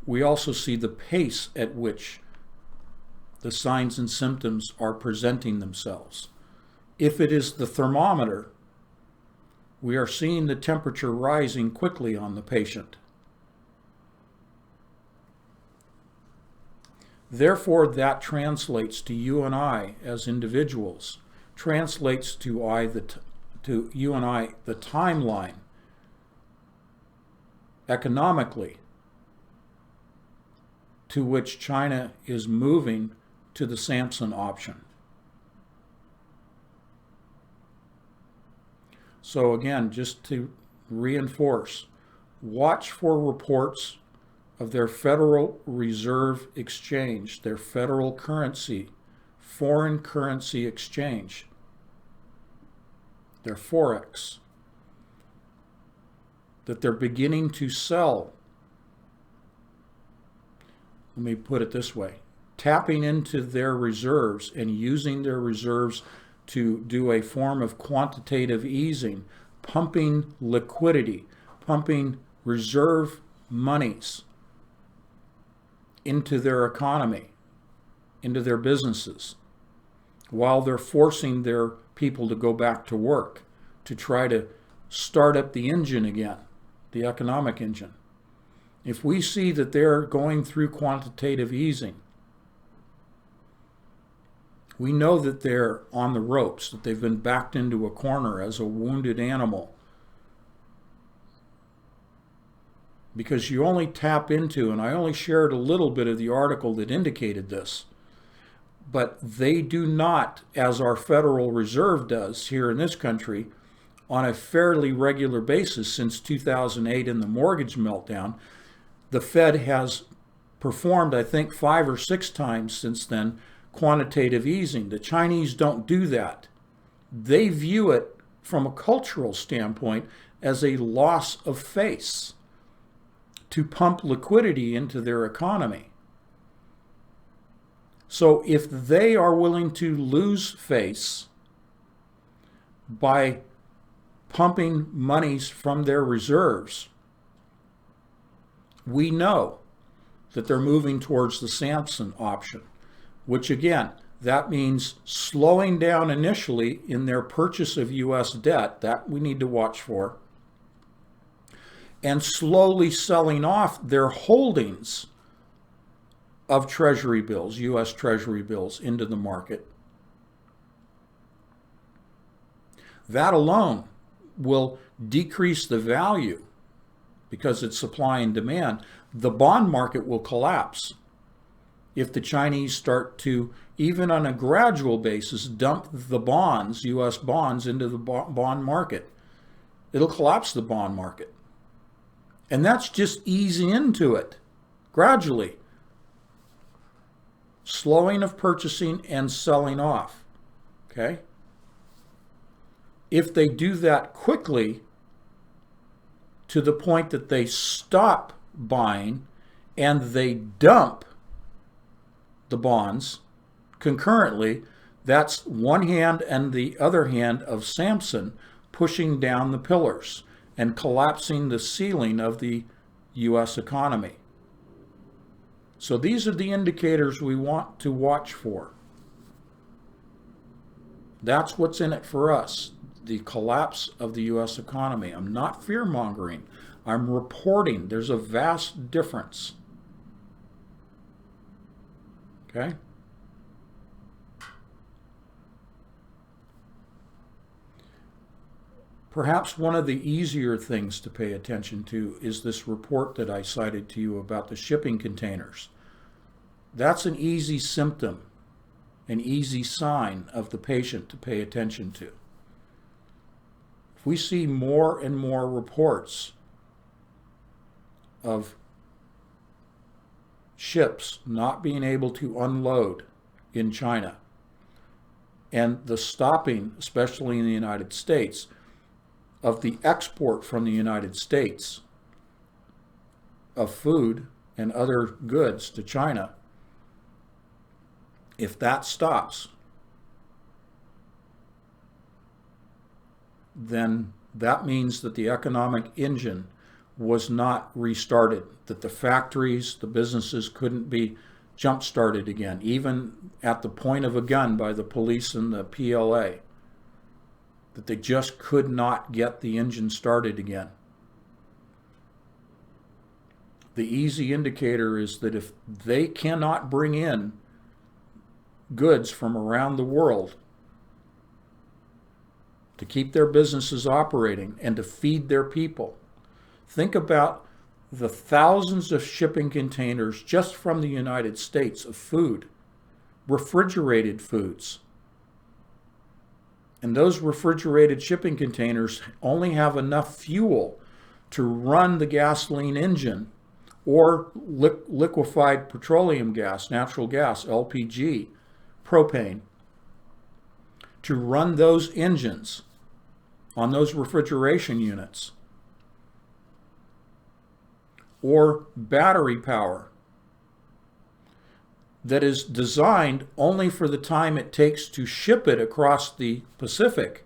we also see the pace at which the signs and symptoms are presenting themselves. If it is the thermometer, we are seeing the temperature rising quickly on the patient. Therefore, that translates to you and I as individuals, translates to you and I the timeline economically to which China is moving to the Samson option. So again, just to reinforce, watch for reports of their Federal Reserve exchange, their federal currency, foreign currency exchange, their Forex, that they're beginning to sell. Let me put it this way, tapping into their reserves and using their reserves to do a form of quantitative easing, pumping liquidity, pumping reserve monies into their economy, into their businesses, while they're forcing their people to go back to work, to try to start up the engine again, the economic engine. If we see that they're going through quantitative easing, we know that they're on the ropes, that they've been backed into a corner as a wounded animal. Because you only tap into, and I only shared a little bit of the article that indicated this, but they do not, as our Federal Reserve does here in this country, on a fairly regular basis since 2008 in the mortgage meltdown, the Fed has performed, I think, 5 or 6 times since then, quantitative easing. The Chinese don't do that. They view it from a cultural standpoint as a loss of face to pump liquidity into their economy. So if they are willing to lose face by pumping monies from their reserves, we know that they're moving towards the Samson option, which again, that means slowing down initially in their purchase of U.S. debt, that we need to watch for, and slowly selling off their holdings of Treasury bills, U.S. Treasury bills, into the market. That alone will decrease the value because it's supply and demand. The bond market will collapse if the Chinese start to, even on a gradual basis, dump the bonds, U.S. bonds, into the bond market. It'll collapse the bond market. And that's just easing into it gradually. Slowing of purchasing and selling off. Okay? If they do that quickly to the point that they stop buying and they dump the bonds concurrently, that's one hand and the other hand of Samson pushing down the pillars and collapsing the ceiling of the U.S. economy. So these are the indicators we want to watch for. That's what's in it for us, the collapse of the U.S. economy. I'm not fear-mongering. I'm reporting. There's a vast difference. Okay? Perhaps one of the easier things to pay attention to is this report that I cited to you about the shipping containers. That's an easy symptom, an easy sign of the patient to pay attention to. If we see more and more reports of ships not being able to unload in China, and the stopping, especially in the United States, of the export from the United States of food and other goods to China, if that stops, then that means that the economic engine was not restarted, that the factories, the businesses couldn't be jump-started again, even at the point of a gun by the police and the PLA, that they just could not get the engine started again. The easy indicator is that if they cannot bring in goods from around the world to keep their businesses operating and to feed their people, think about the thousands of shipping containers just from the United States of food, refrigerated foods. And those refrigerated shipping containers only have enough fuel to run the gasoline engine or liquefied petroleum gas, natural gas, LPG, propane, to run those engines on those refrigeration units, or battery power that is designed only for the time it takes to ship it across the Pacific,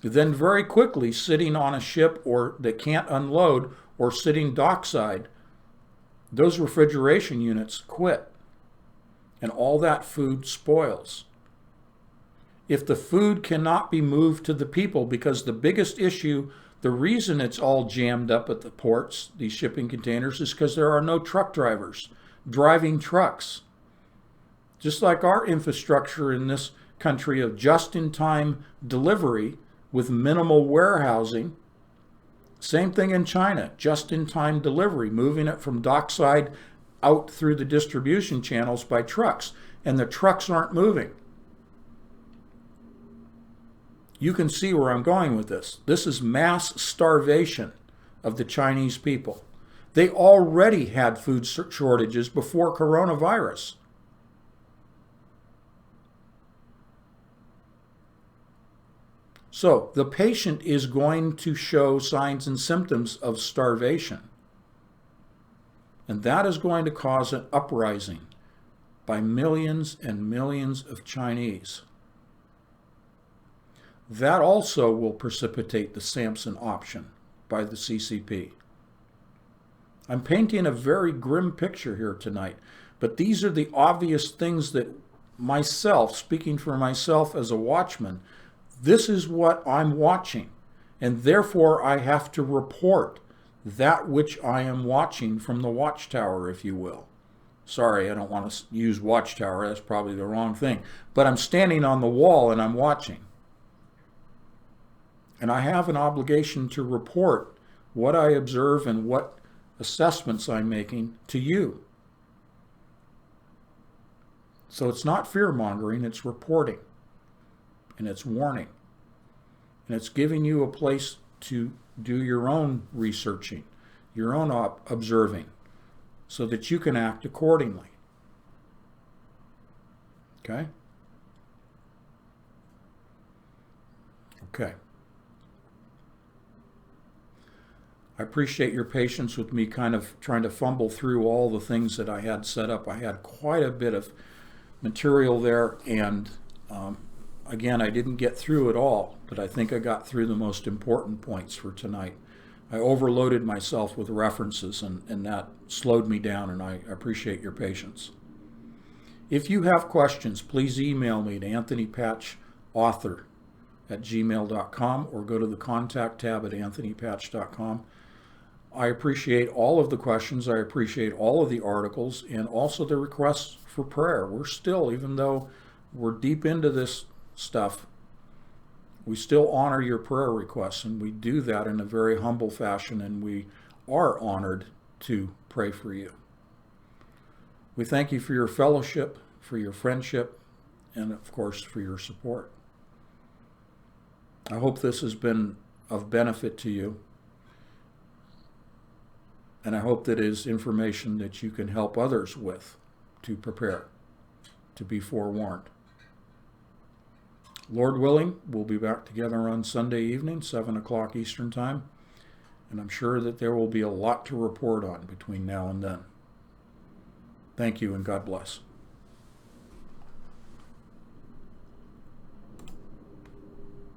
then very quickly sitting on a ship or that can't unload or sitting dockside, those refrigeration units quit and all that food spoils. If the food cannot be moved to the people, because the biggest issue, the reason it's all jammed up at the ports, these shipping containers, is because there are no truck drivers driving trucks. Just like our infrastructure in this country of just-in-time delivery with minimal warehousing, same thing in China, just-in-time delivery, moving it from dockside out through the distribution channels by trucks, and the trucks aren't moving. You can see where I'm going with this. This is mass starvation of the Chinese people. They already had food shortages before coronavirus. So the patient is going to show signs and symptoms of starvation. And that is going to cause an uprising by millions and millions of Chinese. That also will precipitate the Samson option by the CCP. I'm painting a very grim picture here tonight, but these are the obvious things that myself, speaking for myself as a watchman, this is what I'm watching, and therefore I have to report that which I am watching from the watchtower, if you will. Sorry, I don't want to use watchtower, that's probably the wrong thing, but I'm standing on the wall and I'm watching. And I have an obligation to report what I observe and what assessments I'm making to you. So it's not fear-mongering, it's reporting. And it's warning. And it's giving you a place to do your own researching, your own observing, so that you can act accordingly. Okay? Okay. I appreciate your patience with me kind of trying to fumble through all the things that I had set up. I had quite a bit of material there, and again, I didn't get through it all, but I think I got through the most important points for tonight. I overloaded myself with references, and that slowed me down, and I appreciate your patience. If you have questions, please email me at anthonypatchauthor@gmail.com or go to the contact tab at anthonypatch.com. I appreciate all of the questions. I appreciate all of the articles and also the requests for prayer. We're still, even though we're deep into this stuff, we still honor your prayer requests, and we do that in a very humble fashion, and we are honored to pray for you. We thank you for your fellowship, for your friendship, and of course for your support. I hope this has been of benefit to you, and I hope that it is information that you can help others with to prepare, to be forewarned. Lord willing, we'll be back together on Sunday evening, 7 o'clock Eastern Time. And I'm sure that there will be a lot to report on between now and then. Thank you, and God bless.